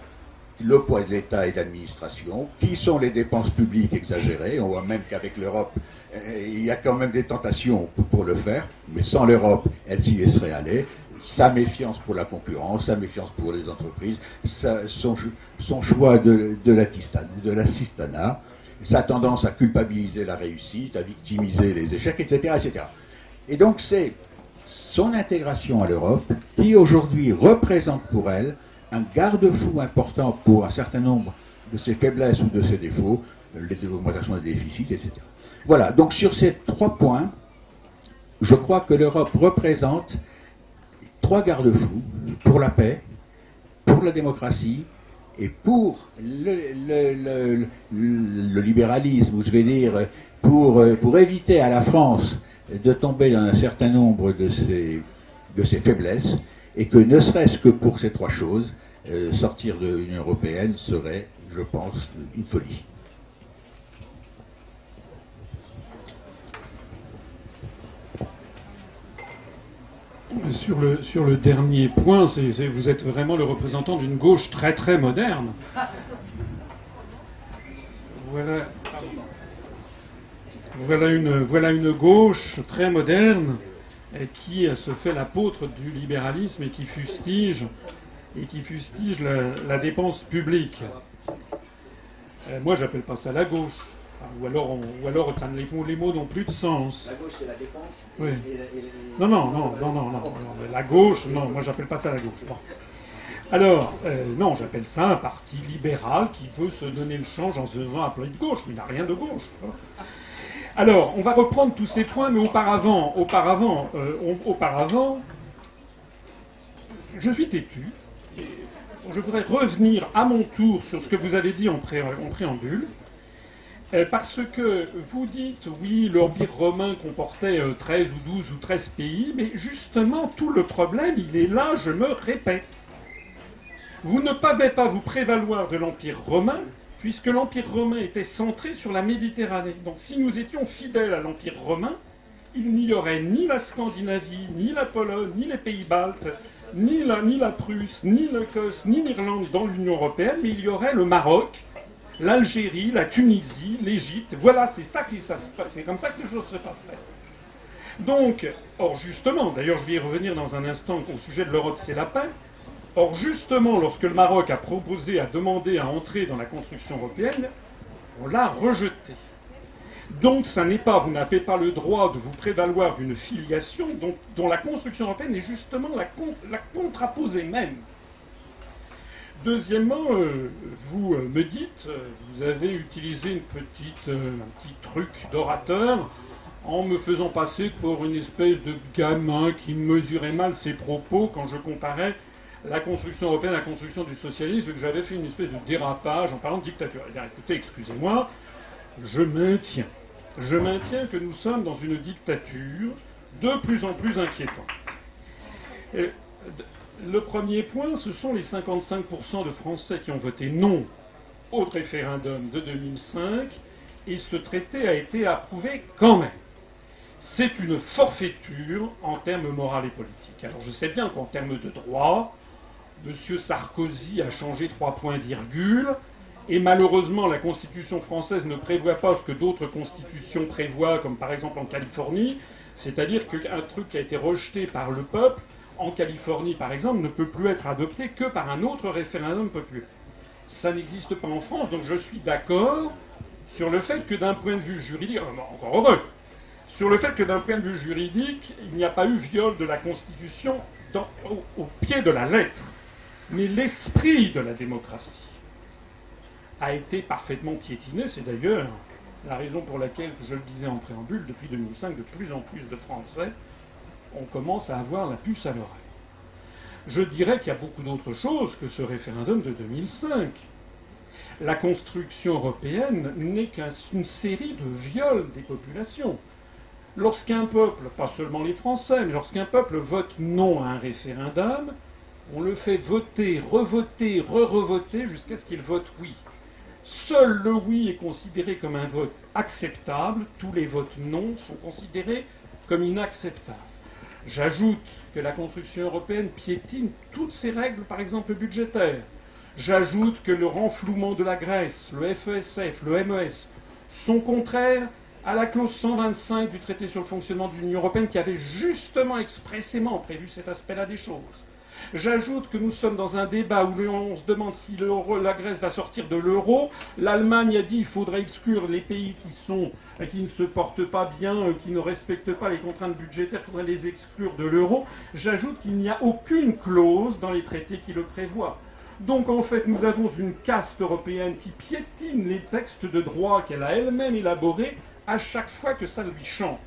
le poids de l'État et de l'administration, qui sont les dépenses publiques exagérées. On voit même qu'avec l'Europe, il y a quand même des tentations pour le faire, mais sans l'Europe, elle s'y laisserait aller. Sa méfiance pour la concurrence, sa méfiance pour les entreprises, son choix de l'assistanat, sa tendance à culpabiliser la réussite, à victimiser les échecs, etc., etc. Et donc c'est son intégration à l'Europe qui aujourd'hui représente pour elle un garde-fou important pour un certain nombre de ses faiblesses ou de ses défauts, l'augmentation des déficits, etc. Voilà, donc sur ces 3 points, je crois que l'Europe représente 3 garde-fous pour la paix, pour la démocratie et pour le libéralisme, ou je vais dire, pour éviter à la France de tomber dans un certain nombre de ses faiblesses, et que ne serait-ce que pour ces 3 choses, sortir de l'Union européenne serait, je pense, une folie. Sur le dernier point, vous êtes vraiment le représentant d'une gauche très très moderne. Voilà une gauche très moderne qui se fait l'apôtre du libéralisme et qui fustige la dépense publique. Moi, j'appelle pas ça la gauche. Ou alors les mots n'ont plus de sens. La gauche, c'est la dépense. Oui. Non. La gauche, non, moi j'appelle pas ça la gauche. Bon. Alors, non, j'appelle ça un parti libéral qui veut se donner le change en se faisant appeler de gauche, mais il n'a rien de gauche. Alors, on va reprendre tous ces points, mais auparavant, je suis têtu. Et je voudrais revenir à mon tour sur ce que vous avez dit en préambule. Parce que vous dites, oui, l'Empire romain comportait 13 ou 12 ou 13 pays, mais justement, tout le problème, il est là, je me répète. Vous ne pouvez pas vous prévaloir de l'Empire romain, puisque l'Empire romain était centré sur la Méditerranée. Donc si nous étions fidèles à l'Empire romain, il n'y aurait ni la Scandinavie, ni la Pologne, ni les Pays-Baltes, ni la Prusse, ni l'Écosse, ni l'Irlande dans l'Union européenne, mais il y aurait le Maroc, l'Algérie, la Tunisie, l'Égypte. Voilà, c'est comme ça que les choses se passeraient. Donc, or justement, d'ailleurs je vais y revenir dans un instant au sujet de l'Europe, c'est la paix. Or justement, lorsque le Maroc a demandé à entrer dans la construction européenne, on l'a rejeté. Donc ça n'est pas, vous n'avez pas le droit de vous prévaloir d'une filiation dont la construction européenne est justement la contraposée même. Deuxièmement, vous me dites, vous avez utilisé un petit truc d'orateur en me faisant passer pour une espèce de gamin qui mesurait mal ses propos quand je comparais la construction européenne à la construction du socialisme, et que j'avais fait une espèce de dérapage en parlant de dictature. Eh bien, écoutez, excusez-moi, je maintiens que nous sommes dans une dictature de plus en plus inquiétante. Le premier point, ce sont les 55% de Français qui ont voté non au référendum de 2005, et ce traité a été approuvé quand même. C'est une forfaiture en termes moraux et politiques. Alors je sais bien qu'en termes de droit, M. Sarkozy a changé 3 points virgule, et malheureusement la Constitution française ne prévoit pas ce que d'autres constitutions prévoient, comme par exemple en Californie, c'est-à-dire qu'un truc qui a été rejeté par le peuple, en Californie, par exemple, ne peut plus être adopté que par un autre référendum populaire. Ça n'existe pas en France, donc je suis d'accord sur le fait que d'un point de vue juridique, encore heureux, sur le fait que d'un point de vue juridique, il n'y a pas eu viol de la Constitution au pied de la lettre. Mais l'esprit de la démocratie a été parfaitement piétiné. C'est d'ailleurs la raison pour laquelle, je le disais en préambule, depuis 2005, de plus en plus de Français, on commence à avoir la puce à l'oreille. Je dirais qu'il y a beaucoup d'autres choses que ce référendum de 2005. La construction européenne n'est qu'une série de viols des populations. Lorsqu'un peuple, pas seulement les Français, mais lorsqu'un peuple vote non à un référendum, on le fait voter, revoter, re-revoter jusqu'à ce qu'il vote oui. Seul le oui est considéré comme un vote acceptable, tous les votes non sont considérés comme inacceptables. J'ajoute que la construction européenne piétine toutes ses règles, par exemple budgétaires. J'ajoute que le renflouement de la Grèce, le FESF, le MES, sont contraires à la clause 125 du traité sur le fonctionnement de l'Union européenne qui avait justement expressément prévu cet aspect-là des choses. J'ajoute que nous sommes dans un débat où on se demande si la Grèce va sortir de l'euro. L'Allemagne a dit qu'il faudrait exclure les pays qui ne se portent pas bien, qui ne respectent pas les contraintes budgétaires, il faudrait les exclure de l'euro. J'ajoute qu'il n'y a aucune clause dans les traités qui le prévoient. Donc en fait, nous avons une caste européenne qui piétine les textes de droit qu'elle a elle-même élaborés à chaque fois que ça lui chante.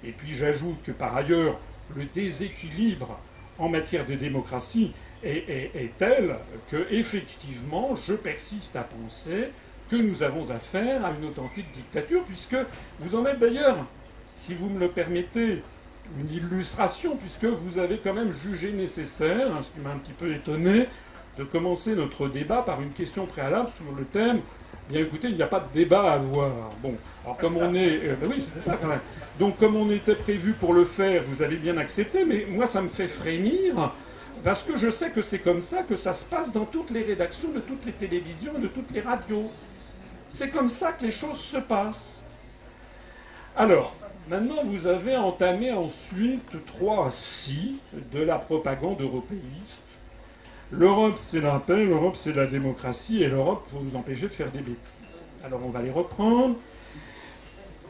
Et puis j'ajoute que par ailleurs, le déséquilibre en matière de démocratie est tel que, effectivement, je persiste à penser que nous avons affaire à une authentique dictature, puisque vous en êtes d'ailleurs, si vous me le permettez, une illustration, puisque vous avez quand même jugé nécessaire, ce qui m'a un petit peu étonné, de commencer notre débat par une question préalable sur le thème « Bien écoutez, il n'y a pas de débat à avoir ». Bon, alors comme on est... ben oui, c'était ça quand même. Donc comme on était prévu pour le faire, vous avez bien accepté, mais moi ça me fait frémir, parce que je sais que c'est comme ça que ça se passe dans toutes les rédactions de toutes les télévisions et de toutes les radios. C'est comme ça que les choses se passent. Alors, maintenant vous avez entamé ensuite 3 si de la propagande européiste. L'Europe c'est la paix, l'Europe c'est la démocratie, et l'Europe pour nous empêcher de faire des bêtises. Alors on va les reprendre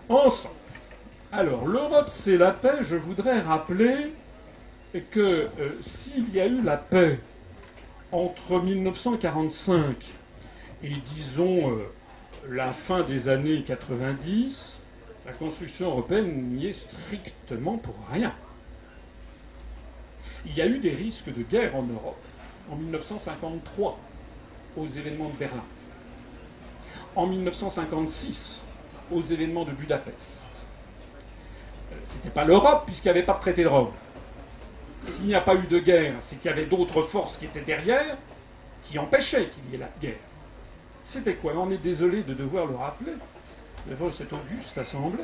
ensemble. Alors, l'Europe, c'est la paix. Je voudrais rappeler que s'il y a eu la paix entre 1945 et, disons, la fin des années 90, la construction européenne n'y est strictement pour rien. Il y a eu des risques de guerre en Europe. En 1953, aux événements de Berlin. En 1956, aux événements de Budapest. C'était pas l'Europe, puisqu'il n'y avait pas de traité de Rome. S'il n'y a pas eu de guerre, c'est qu'il y avait d'autres forces qui étaient derrière, qui empêchaient qu'il y ait la guerre. C'était quoi? On est désolé de devoir le rappeler, devant cette auguste assemblée.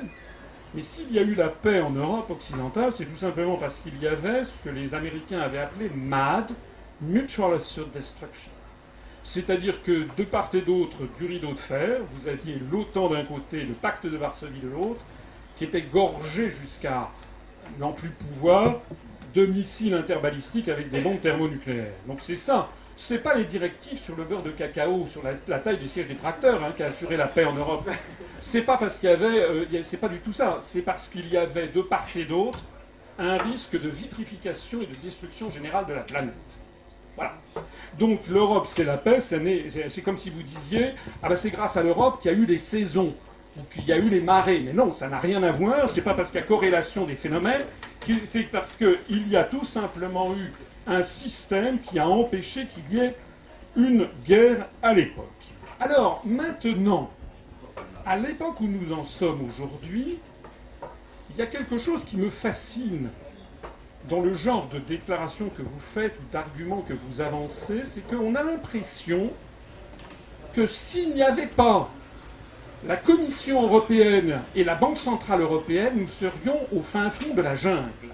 Mais s'il y a eu la paix en Europe occidentale, c'est tout simplement parce qu'il y avait ce que les Américains avaient appelé MAD, Mutual Assured Destruction. C'est-à-dire que de part et d'autre du rideau de fer, vous aviez l'OTAN d'un côté, le pacte de Varsovie de l'autre, qui était gorgé jusqu'à n'en plus pouvoir de missiles interbalistiques avec des bombes thermonucléaires. Donc c'est ça. C'est pas les directives sur le beurre de cacao, sur la taille du siège des tracteurs, qui a assuré la paix en Europe. C'est pas parce qu'il y avait, c'est pas du tout ça. C'est parce qu'il y avait de part et d'autre un risque de vitrification et de destruction générale de la planète. Voilà. Donc l'Europe, c'est la paix. C'est comme si vous disiez, ah ben c'est grâce à l'Europe qu'il y a eu les saisons ou qu'il y a eu les marées. Mais non, ça n'a rien à voir. C'est pas parce qu'il y a corrélation des phénomènes, c'est parce qu'il y a tout simplement eu un système qui a empêché qu'il y ait une guerre à l'époque. Alors maintenant, à l'époque où nous en sommes aujourd'hui, il y a quelque chose qui me fascine dans le genre de déclaration que vous faites ou d'arguments que vous avancez, c'est qu'on a l'impression que s'il n'y avait pas la Commission européenne et la Banque centrale européenne, nous serions au fin fond de la jungle.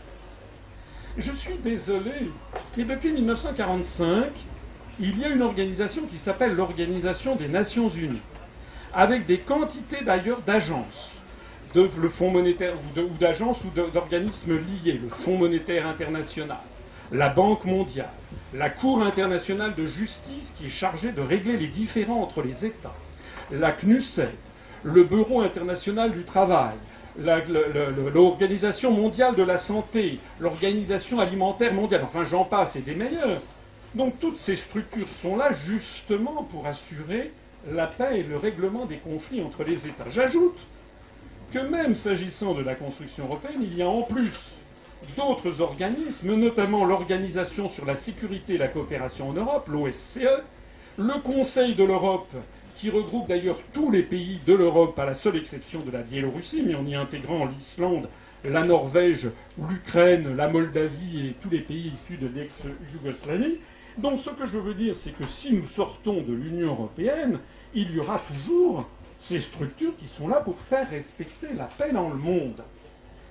Je suis désolé, mais depuis 1945, il y a une organisation qui s'appelle l'Organisation des Nations Unies, avec des quantités d'ailleurs d'agences, le Fonds monétaire ou d'agences ou d'organismes liés, le Fonds monétaire international, la Banque mondiale, la Cour internationale de justice qui est chargée de régler les différends entre les États, la CNUSET, le Bureau international du travail, l'Organisation mondiale de la santé, l'Organisation alimentaire mondiale, enfin j'en passe et des meilleurs. Donc toutes ces structures sont là justement pour assurer la paix et le règlement des conflits entre les États. J'ajoute que même s'agissant de la construction européenne, il y a en plus d'autres organismes, notamment l'Organisation sur la sécurité et la coopération en Europe, l'OSCE, le Conseil de l'Europe, qui regroupe d'ailleurs tous les pays de l'Europe, à la seule exception de la Biélorussie, mais en y intégrant l'Islande, la Norvège, l'Ukraine, la Moldavie et tous les pays issus de l'ex-Yougoslavie. Donc ce que je veux dire, c'est que si nous sortons de l'Union européenne, il y aura toujours ces structures qui sont là pour faire respecter la paix dans le monde.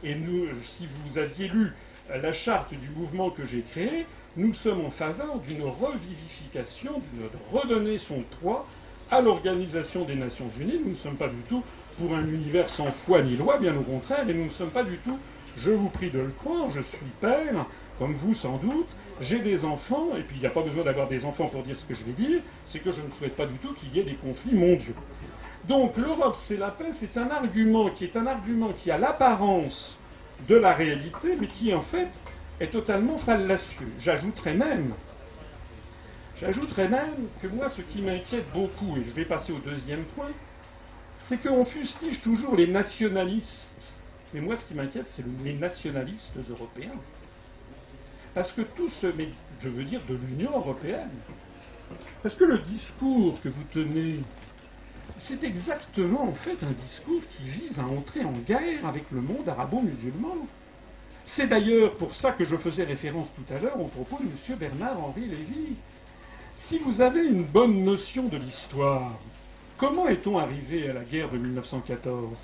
Et nous, si vous aviez lu la charte du mouvement que j'ai créé, nous sommes en faveur d'une revivification, de redonner son poids à l'Organisation des Nations Unies. Nous ne sommes pas du tout pour un univers sans foi ni loi, bien au contraire, et nous ne sommes pas du tout, je vous prie de le croire, je suis père, comme vous sans doute, j'ai des enfants, et puis il n'y a pas besoin d'avoir des enfants pour dire ce que je vais dire, c'est que je ne souhaite pas du tout qu'il y ait des conflits mondiaux. Donc l'Europe, c'est la paix, c'est un argument qui a l'apparence de la réalité, mais qui en fait est totalement fallacieux. J'ajouterais même que moi, ce qui m'inquiète beaucoup, et je vais passer au deuxième point, c'est qu'on fustige toujours les nationalistes. Mais moi, ce qui m'inquiète, c'est les nationalistes européens. Parce que tout ce... Mais je veux dire de l'Union européenne. Parce que le discours que vous tenez, c'est exactement en fait un discours qui vise à entrer en guerre avec le monde arabo-musulman. C'est d'ailleurs pour ça que je faisais référence tout à l'heure au propos de M. Bernard-Henri Lévy. Si vous avez une bonne notion de l'histoire, comment est-on arrivé à la guerre de 1914 ?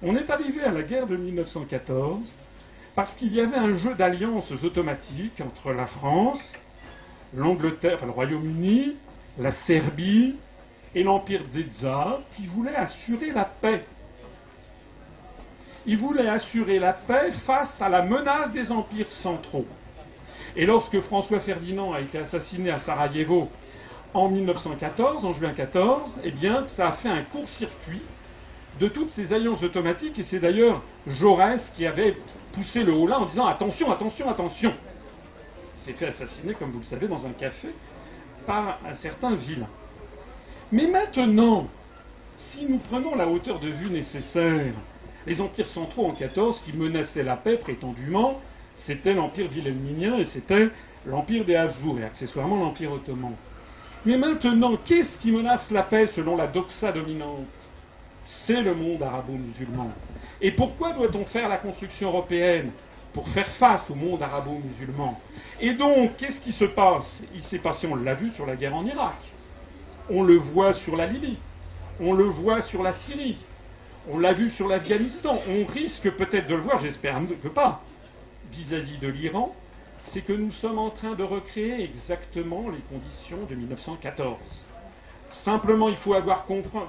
On est arrivé à la guerre de 1914 parce qu'il y avait un jeu d'alliances automatiques entre la France, l'Angleterre, enfin le Royaume-Uni, la Serbie et l'Empire Tsar qui voulaient assurer la paix. Ils voulaient assurer la paix face à la menace des empires centraux. Et lorsque François Ferdinand a été assassiné à Sarajevo en 1914, en juin 14, eh bien, ça a fait un court-circuit de toutes ces alliances automatiques. Et c'est d'ailleurs Jaurès qui avait poussé le haut-là en disant « Attention, attention, attention !» Il s'est fait assassiner, comme vous le savez, dans un café par un certain vilain. Mais maintenant, si nous prenons la hauteur de vue nécessaire, les empires centraux en 14 qui menaçaient la paix prétendument, c'était l'empire wilhelminien et c'était l'empire des Habsbourg et accessoirement l'empire ottoman. Mais maintenant, qu'est-ce qui menace la paix selon la doxa dominante ? C'est le monde arabo-musulman. Et pourquoi doit-on faire la construction européenne ? Pour faire face au monde arabo-musulman. Et donc, qu'est-ce qui se passe ? Il s'est passé, on l'a vu sur la guerre en Irak. On le voit sur la Libye. On le voit sur la Syrie. On l'a vu sur l'Afghanistan. On risque peut-être de le voir, j'espère que pas, vis-à-vis de l'Iran, c'est que nous sommes en train de recréer exactement les conditions de 1914. Simplement, il faut avoir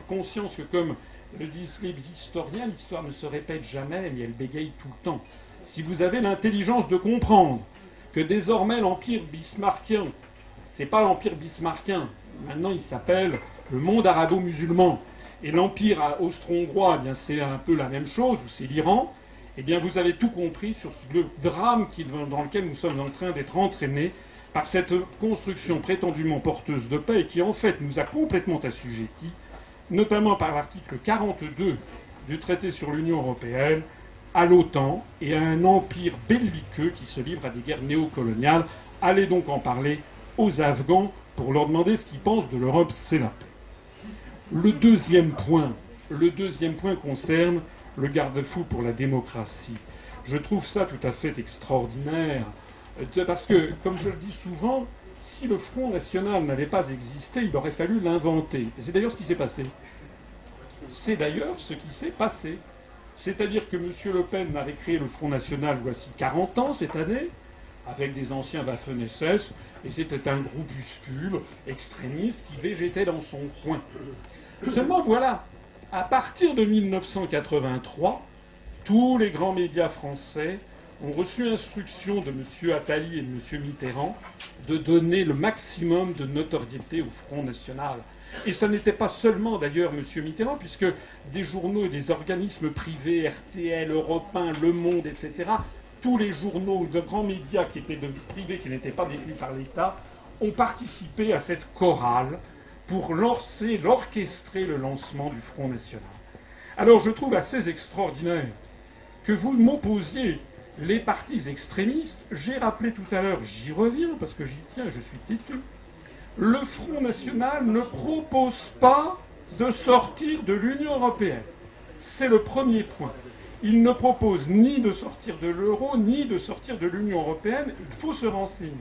conscience que, comme le disent les historiens, l'histoire ne se répète jamais, mais elle bégaye tout le temps. Si vous avez l'intelligence de comprendre que désormais l'empire bismarckien, c'est pas l'empire bismarckien, maintenant il s'appelle le monde arabo-musulman, et l'empire austro-hongrois, eh bien c'est un peu la même chose, ou c'est l'Iran, eh bien vous avez tout compris sur le drame dans lequel nous sommes en train d'être entraînés par cette construction prétendument porteuse de paix et qui en fait nous a complètement assujettis, notamment par l'article 42 du traité sur l'Union européenne, à l'OTAN et à un empire belliqueux qui se livre à des guerres néocoloniales. Allez donc en parler aux Afghans pour leur demander ce qu'ils pensent de l'Europe, c'est la paix. Le deuxième point concerne le garde-fou pour la démocratie. Je trouve ça tout à fait extraordinaire, parce que, comme je le dis souvent, si le Front National n'avait pas existé, il aurait fallu l'inventer. Et c'est d'ailleurs ce qui s'est passé. C'est-à-dire que M. Le Pen avait créé le Front National voici 40 ans cette année, avec des anciens Waffen-SS, et c'était un groupuscule extrémiste qui végétait dans son coin. Seulement voilà, à partir de 1983, tous les grands médias français ont reçu instruction de M. Attali et de M. Mitterrand de donner le maximum de notoriété au Front National. Et ce n'était pas seulement d'ailleurs M. Mitterrand, puisque des journaux et des organismes privés, RTL, Europe 1, Le Monde, etc., tous les journaux de grands médias qui étaient privés, qui n'étaient pas détenus par l'État, ont participé à cette chorale pour orchestrer le lancement du Front National. Alors je trouve assez extraordinaire que vous m'opposiez les partis extrémistes. J'ai rappelé tout à l'heure, j'y reviens parce que j'y tiens, je suis têtu. Le Front National ne propose pas de sortir de l'Union européenne. C'est le premier point. Il ne propose ni de sortir de l'euro, ni de sortir de l'Union européenne. Il faut se renseigner.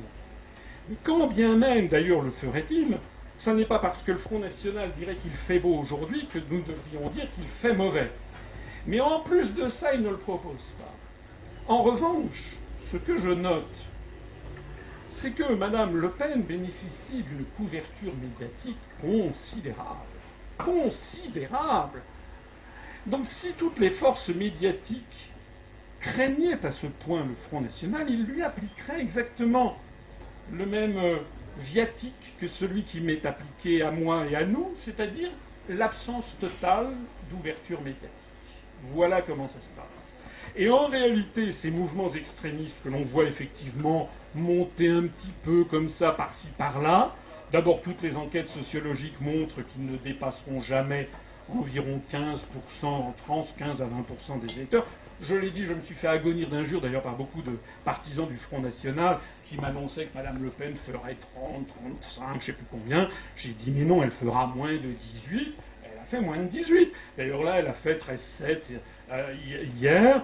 Mais quand bien même, d'ailleurs, le ferait-il, ce n'est pas parce que le Front National dirait qu'il fait beau aujourd'hui que nous devrions dire qu'il fait mauvais. Mais en plus de ça, il ne le propose pas. En revanche, ce que je note, c'est que Mme Le Pen bénéficie d'une couverture médiatique considérable. Considérable. Donc si toutes les forces médiatiques craignaient à ce point le Front National, ils lui appliqueraient exactement le même viatique que celui qui m'est appliqué à moi et à nous, c'est-à-dire l'absence totale d'ouverture médiatique. Voilà comment ça se passe. Et en réalité, ces mouvements extrémistes que l'on voit effectivement monter un petit peu comme ça, par-ci, par-là, d'abord toutes les enquêtes sociologiques montrent qu'ils ne dépasseront jamais environ 15% en France, 15 à 20% des électeurs. Je l'ai dit, je me suis fait agonir d'injures, d'ailleurs par beaucoup de partisans du Front National, qui m'annonçaient que Mme Le Pen ferait 30, 35, je ne sais plus combien. J'ai dit, mais non, elle fera moins de 18. Elle a fait moins de 18. D'ailleurs là, elle a fait 13,7 hier.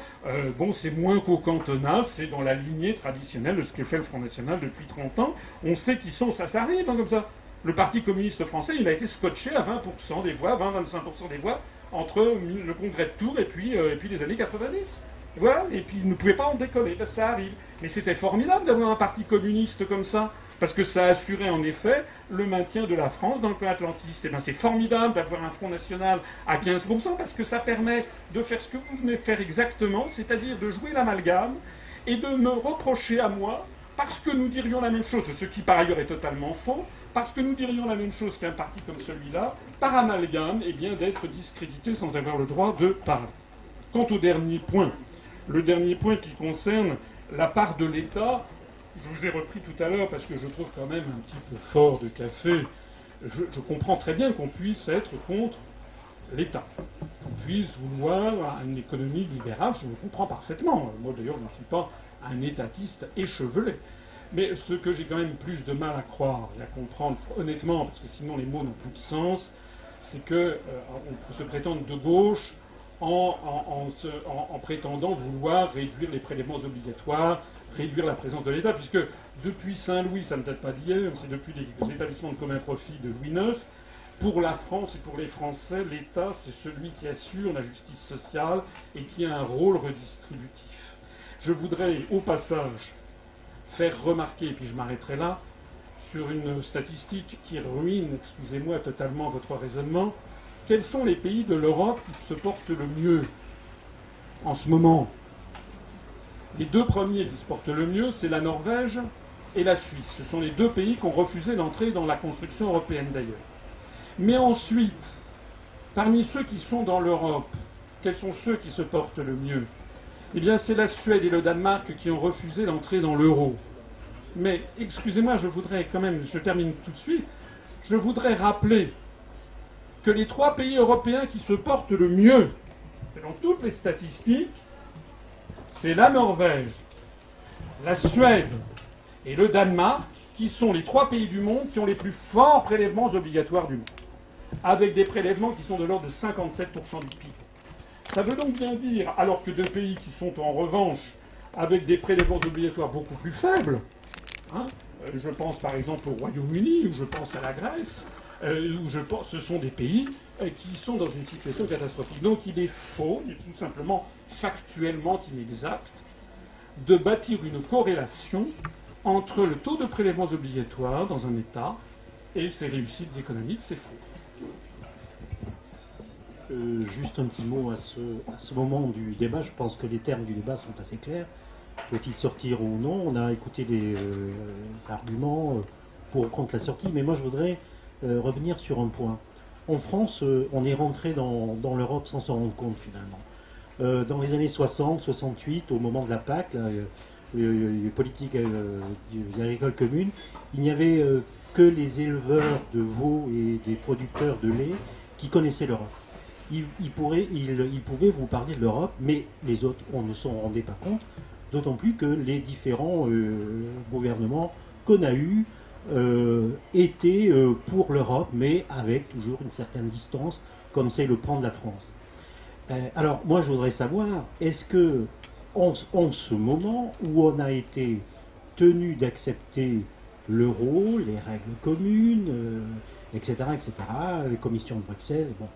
Bon, c'est moins qu'au cantonal, c'est dans la lignée traditionnelle de ce que fait le Front National depuis 30 ans. On sait qui sont, ça arrive hein, comme ça. Le Parti communiste français, il a été scotché à 20% des voix, 20-25% des voix, entre le congrès de Tours et puis les années 90. Voilà, et puis ils ne pouvaient pas en décoller, ben, ça arrive. Mais c'était formidable d'avoir un parti communiste comme ça, parce que ça assurait en effet le maintien de la France dans le plan atlantiste. Et bien c'est formidable d'avoir un Front National à 15%, parce que ça permet de faire ce que vous venez de faire exactement, c'est-à-dire de jouer l'amalgame et de me reprocher à moi, parce que nous dirions la même chose, ce qui par ailleurs est totalement faux, parce que nous dirions la même chose qu'un parti comme celui-là, par amalgame, eh bien d'être discrédité sans avoir le droit de parler. Quant au dernier point, le dernier point qui concerne la part de l'État, je vous ai repris tout à l'heure parce que je trouve quand même un petit peu fort de café. Je comprends très bien qu'on puisse être contre l'État, qu'on puisse vouloir une économie libérale, je vous comprends parfaitement. Moi d'ailleurs je ne suis pas un étatiste échevelé. Mais ce que j'ai quand même plus de mal à croire et à comprendre honnêtement, parce que sinon les mots n'ont plus de sens, c'est qu'on se prétende de gauche en prétendant vouloir réduire les prélèvements obligatoires, réduire la présence de l'État, puisque depuis Saint-Louis, ça ne date pas d'hier, c'est depuis les établissements de commun profit de Louis IX, pour la France et pour les Français, l'État, c'est celui qui assure la justice sociale et qui a un rôle redistributif. Je voudrais, au passage, faire remarquer, et puis je m'arrêterai là, sur une statistique qui ruine, excusez-moi, totalement votre raisonnement. Quels sont les pays de l'Europe qui se portent le mieux en ce moment? Les deux premiers qui se portent le mieux, c'est la Norvège et la Suisse. Ce sont les deux pays qui ont refusé d'entrer dans la construction européenne d'ailleurs. Mais ensuite, parmi ceux qui sont dans l'Europe, quels sont ceux qui se portent le mieux? Eh bien, c'est la Suède et le Danemark qui ont refusé d'entrer dans l'euro. Mais, excusez-moi, je voudrais quand même, je termine tout de suite, je voudrais rappeler que les trois pays européens qui se portent le mieux, selon toutes les statistiques, c'est la Norvège, la Suède et le Danemark, qui sont les trois pays du monde qui ont les plus forts prélèvements obligatoires du monde, avec des prélèvements qui sont de l'ordre de 57% du PIB. Ça veut donc bien dire, alors que deux pays qui sont en revanche avec des prélèvements obligatoires beaucoup plus faibles, hein, je pense par exemple au Royaume-Uni, ou je pense à la Grèce, où je pense, ce sont des pays qui sont dans une situation catastrophique. Donc il est faux, il est tout simplement factuellement inexact, de bâtir une corrélation entre le taux de prélèvements obligatoires dans un État et ses réussites économiques. C'est faux. Juste un petit mot à ce moment du débat. Je pense que les termes du débat sont assez clairs. faut-il sortir ou non? On a écouté les arguments pour ou contre la sortie, mais moi je voudrais revenir sur un point. En France, on est rentré dans l'Europe sans s'en rendre compte finalement. Dans les années 60, 68, au moment de la PAC, les politiques agricoles communes, il n'y avait que les éleveurs de veaux et des producteurs de lait qui connaissaient l'Europe. Ils pouvaient vous parler de l'Europe, mais les autres, on ne s'en rendait pas compte, d'autant plus que les différents gouvernements qu'on a eus étaient pour l'Europe, mais avec toujours une certaine distance, comme c'est le plan de la France. Alors, moi, je voudrais savoir, est-ce que, en ce moment où on a été tenu d'accepter l'euro, les règles communes, etc., les commissions de Bruxelles, bon,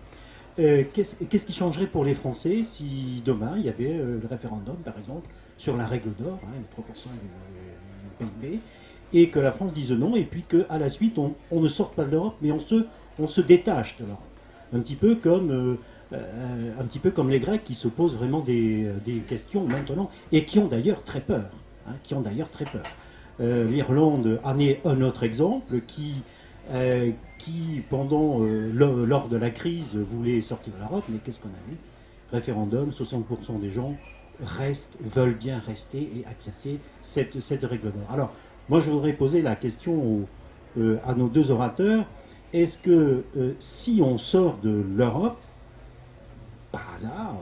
qu'est-ce qui changerait pour les Français si demain il y avait le référendum, par exemple, sur la règle d'or, une proportion du PIB, et que la France dise non, et puis qu'à la suite on ne sorte pas de l'Europe, mais on se détache de l'Europe, un petit peu comme les Grecs qui se posent vraiment des questions maintenant et qui ont d'ailleurs très peur, l'Irlande en est un autre exemple qui lors de la crise voulait sortir de l'Europe, mais qu'est-ce qu'on a vu? Référendum, 60% des gens veulent bien rester et accepter cette règle d'or. Alors, moi je voudrais poser la question à nos deux orateurs. Est-ce que si on sort de l'Europe, par hasard,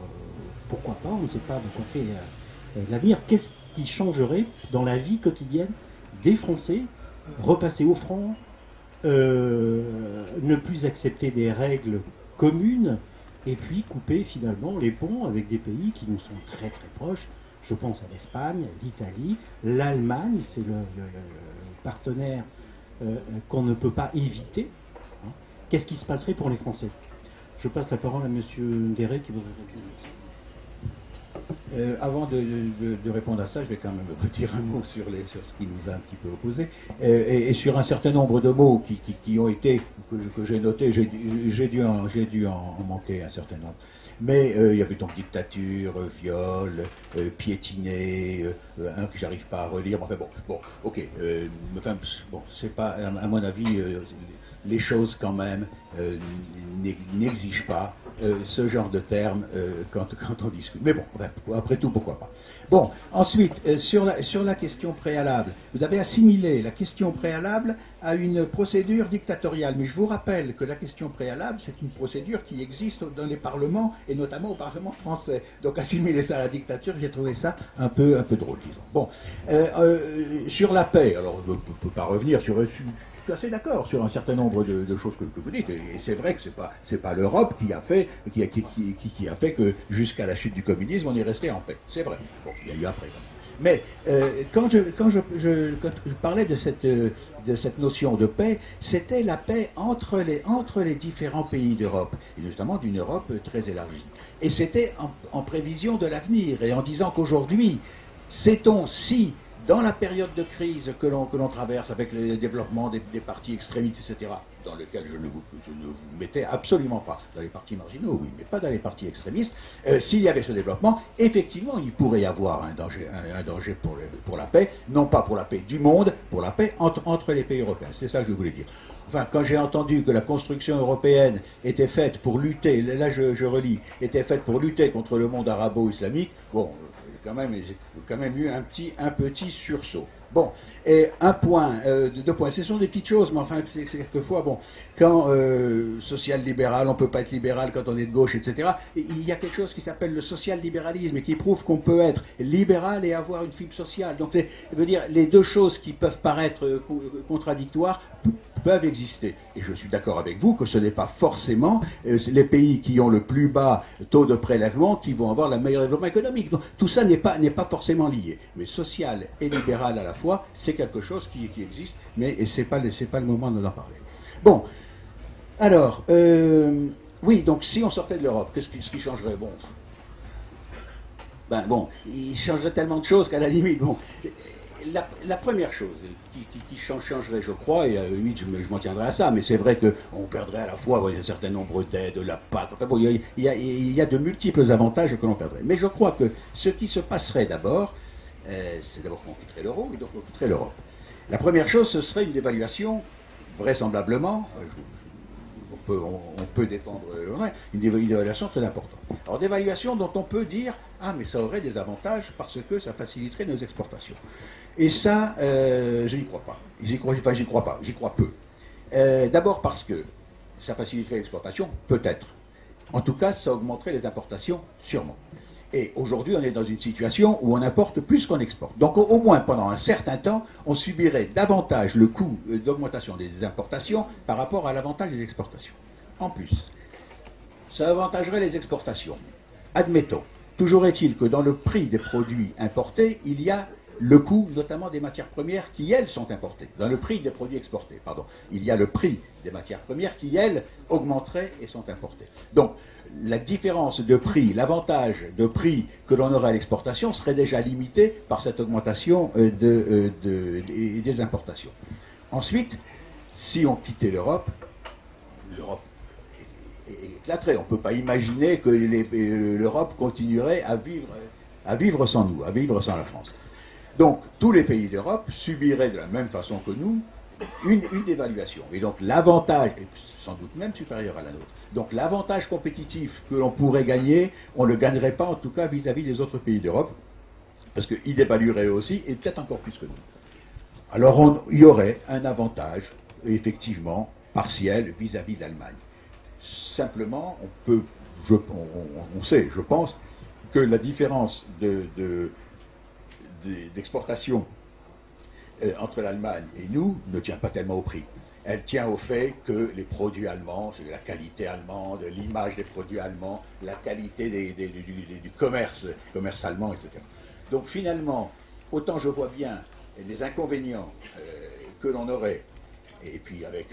pourquoi pas, on ne sait pas de quoi fait l'avenir, qu'est-ce qui changerait dans la vie quotidienne des Français? Repasser au franc, ne plus accepter des règles communes, et puis couper finalement les ponts avec des pays qui nous sont très très proches. Je pense à l'Espagne, l'Italie, l'Allemagne, c'est le partenaire qu'on ne peut pas éviter. Qu'est-ce qui se passerait pour les Français? Je passe la parole à M. Deret qui voudrait répondre sur ça. Avant de répondre à ça, je vais quand même redire un mot sur ce qui nous a un petit peu opposé et sur un certain nombre de mots qui ont été, que j'ai notés, j'ai dû en manquer un certain nombre. Mais il y avait donc dictature, viol, piétiner, un que j'arrive pas à relire, enfin bon, ok, c'est pas, à mon avis, les choses quand même n'exigent pas ce genre de termes quand on discute. Mais bon, après tout, pourquoi pas. Bon, ensuite, sur la question préalable, vous avez assimilé la question préalable à une procédure dictatoriale. Mais je vous rappelle que la question préalable, c'est une procédure qui existe dans les parlements, et notamment au Parlement français. Donc assimiler ça à la dictature, j'ai trouvé ça un peu drôle, disons. Bon, sur la paix, alors je ne peux pas revenir sur... Je suis assez d'accord sur un certain nombre de choses que vous dites, et c'est vrai que c'est pas l'Europe qui a fait que jusqu'à la chute du communisme on est resté en paix. C'est vrai. Bon, il y a eu après. Mais quand je parlais de cette notion de paix, c'était la paix entre les différents pays d'Europe, et notamment d'une Europe très élargie. Et c'était en prévision de l'avenir, et en disant qu'aujourd'hui, sait-on si dans la période de crise que l'on traverse avec le développement des partis extrémistes, etc., dans lequel je ne vous mettais absolument pas, dans les partis marginaux, oui, mais pas dans les partis extrémistes, s'il y avait ce développement, effectivement, il pourrait y avoir un danger pour la paix, non pas pour la paix du monde, pour la paix entre les pays européens. C'est ça que je voulais dire. Enfin, quand j'ai entendu que la construction européenne était faite pour lutter, là je relis, était faite pour lutter contre le monde arabo-islamique, bon... j'ai quand même eu un petit sursaut. Bon, et deux points. Ce sont des petites choses, mais enfin, c'est quelquefois, bon, quand social-libéral, on peut pas être libéral quand on est de gauche, etc. Il y a quelque chose qui s'appelle le social-libéralisme et qui prouve qu'on peut être libéral et avoir une fibre sociale. Donc, je veux dire, les deux choses qui peuvent paraître contradictoires peuvent exister. Et je suis d'accord avec vous que ce n'est pas forcément les pays qui ont le plus bas taux de prélèvement qui vont avoir le meilleur développement économique. Donc, tout ça n'est pas forcément lié. Mais social et libéral à la fois, c'est quelque chose qui existe, mais ce n'est pas le moment d'en parler. Bon, alors, oui, donc si on sortait de l'Europe, ce qui changerait? Bon, il changerait tellement de choses qu'à la limite, bon... La première chose qui changerait, je crois, et à la limite je m'en tiendrai à ça, mais c'est vrai qu'on perdrait à la fois un certain nombre d'aides, la PAC, enfin bon, il y a de multiples avantages que l'on perdrait. Mais je crois que ce qui se passerait d'abord, c'est d'abord qu'on quitterait l'euro et donc on quitterait l'Europe. La première chose, ce serait une dévaluation, vraisemblablement, on peut défendre une dévaluation très importante. Alors dévaluation dont on peut dire « Ah, mais ça aurait des avantages parce que ça faciliterait nos exportations ». Et ça, je n'y crois pas. J'y crois peu. D'abord parce que ça faciliterait l'exportation, peut-être. En tout cas, ça augmenterait les importations, sûrement. Et aujourd'hui, on est dans une situation où on importe plus qu'on exporte. Donc au moins pendant un certain temps, on subirait davantage le coût d'augmentation des importations par rapport à l'avantage des exportations. En plus, ça avantagerait les exportations. Admettons, toujours est-il que dans le prix des produits importés, il y a le coût notamment des matières premières qui, elles, sont importées. Dans le prix des produits exportés, pardon. Il y a le prix des matières premières qui, elles, augmenteraient et sont importées. Donc, la différence de prix, l'avantage de prix que l'on aurait à l'exportation serait déjà limité par cette augmentation des importations. Ensuite, si on quittait l'Europe éclaterait. On ne peut pas imaginer que l'Europe continuerait à vivre sans nous, à vivre sans la France. Donc, tous les pays d'Europe subiraient de la même façon que nous une dévaluation. Et donc, l'avantage est sans doute même supérieur à la nôtre. Donc, l'avantage compétitif que l'on pourrait gagner, on ne le gagnerait pas, en tout cas, vis-à-vis des autres pays d'Europe, parce qu'ils dévalueraient aussi, et peut-être encore plus que nous. Alors, il y aurait un avantage, effectivement, partiel vis-à-vis de l'Allemagne. Simplement, on sait, je pense, que la différence d'exportation entre l'Allemagne et nous ne tient pas tellement au prix. Elle tient au fait que les produits allemands, c'est la qualité allemande, l'image des produits allemands, la qualité du commerce allemand, etc. Donc finalement, autant je vois bien les inconvénients que l'on aurait, et puis avec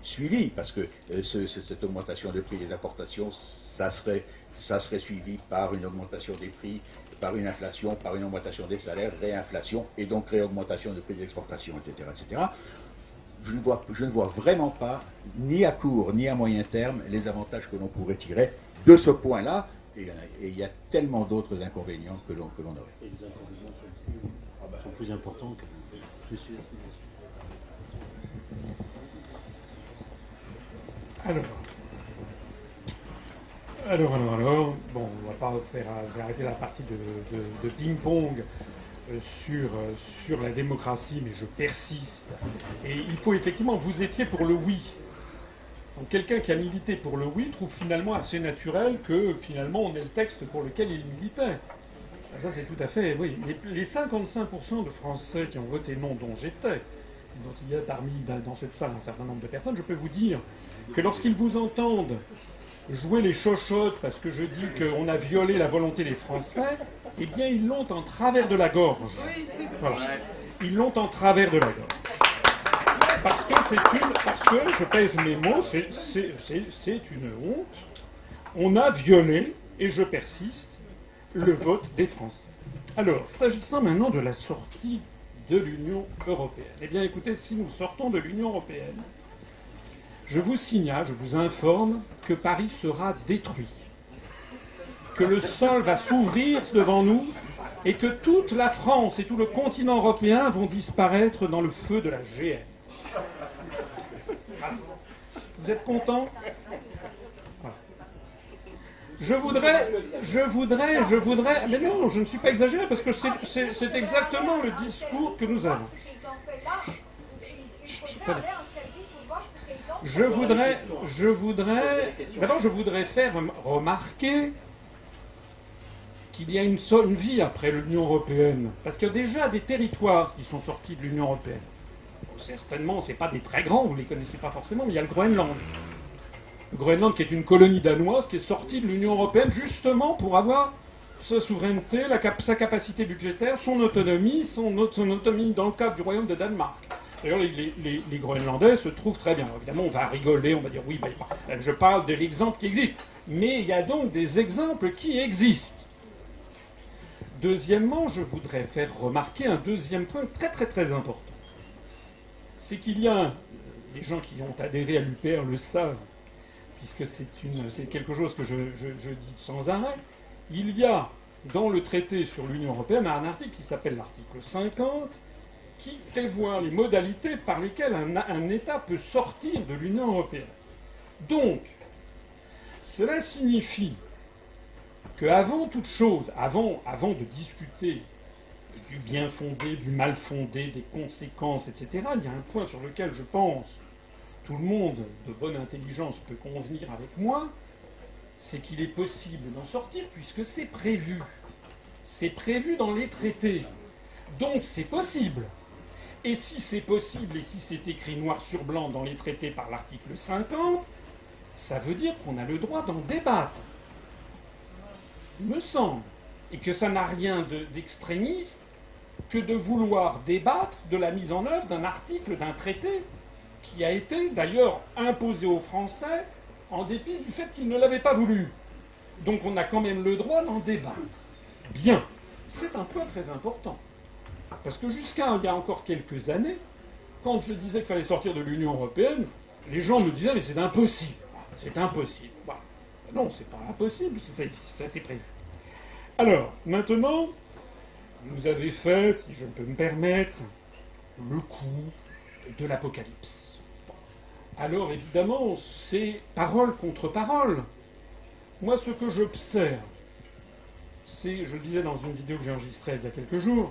suivi, parce que cette augmentation de prix des importations, ça serait suivi par une augmentation des prix, par une inflation, par une augmentation des salaires, réinflation, et donc réaugmentation de prix d'exportation, etc., etc. Je ne vois vraiment pas, ni à court ni à moyen terme, les avantages que l'on pourrait tirer de ce point-là, et il y a tellement d'autres inconvénients que l'on aurait. Et les inconvénients sont plus importants que ceux-ci. Alors, bon, on va pas faire, je vais arrêter la partie de ping-pong sur la démocratie, mais je persiste. Et il faut effectivement, vous étiez pour le oui. Donc quelqu'un qui a milité pour le oui trouve finalement assez naturel que finalement on ait le texte pour lequel il militait. Ça c'est tout à fait, oui. Les 55% de Français qui ont voté non, dont j'étais, dont il y a parmi dans cette salle un certain nombre de personnes, je peux vous dire que lorsqu'ils vous entendent jouer les chochottes parce que je dis qu'on a violé la volonté des Français, eh bien ils l'ont en travers de la gorge. Voilà. Ils l'ont en travers de la gorge. Parce que je pèse mes mots, c'est une honte. On a violé, et je persiste, le vote des Français. Alors, s'agissant maintenant de la sortie de l'Union européenne. Eh bien écoutez, si nous sortons de l'Union européenne, je vous signale, je vous informe que Paris sera détruit, que le sol va s'ouvrir devant nous et que toute la France et tout le continent européen vont disparaître dans le feu de la GN. Vous êtes contents ? Je voudrais, mais non, je ne suis pas exagéré parce que c'est exactement le discours que nous avons. D'abord, je voudrais faire remarquer qu'il y a une vie après l'Union européenne. Parce qu'il y a déjà des territoires qui sont sortis de l'Union européenne. Certainement, ce n'est pas des très grands, vous ne les connaissez pas forcément, mais il y a le Groenland. Le Groenland qui est une colonie danoise qui est sortie de l'Union européenne justement pour avoir sa souveraineté, sa capacité budgétaire, son autonomie dans le cadre du royaume de Danemark. D'ailleurs, les Groenlandais se trouvent très bien. Alors, évidemment, on va rigoler, on va dire oui, je parle de l'exemple qui existe. Mais il y a donc des exemples qui existent. Deuxièmement, je voudrais faire remarquer un deuxième point très très très important. C'est qu'il y a, les gens qui ont adhéré à l'UPR le savent, puisque c'est quelque chose que je dis sans arrêt, il y a dans le traité sur l'Union européenne, un article qui s'appelle l'article 50, qui prévoit les modalités par lesquelles un État peut sortir de l'Union européenne. Donc, cela signifie qu'avant toute chose, avant de discuter du bien fondé, du mal fondé, des conséquences, etc., il y a un point sur lequel je pense tout le monde de bonne intelligence peut convenir avec moi, c'est qu'il est possible d'en sortir puisque c'est prévu. C'est prévu dans les traités. Donc c'est possible. Et si c'est possible, et si c'est écrit noir sur blanc dans les traités par l'article 50, ça veut dire qu'on a le droit d'en débattre. Il me semble. Et que ça n'a rien d'extrémiste que de vouloir débattre de la mise en œuvre d'un article, d'un traité, qui a été d'ailleurs imposé aux Français en dépit du fait qu'ils ne l'avaient pas voulu. Donc on a quand même le droit d'en débattre. Bien. C'est un point très important. Parce que jusqu'à il y a encore quelques années, quand je disais qu'il fallait sortir de l'Union européenne, les gens me disaient « mais c'est impossible ». C'est impossible. Bah, non, c'est pas impossible, c'est prévu. Alors, maintenant, vous avez fait, si je peux me permettre, le coup de l'apocalypse. Alors, évidemment, c'est parole contre parole. Moi, ce que j'observe, c'est, je le disais dans une vidéo que j'ai enregistrée il y a quelques jours,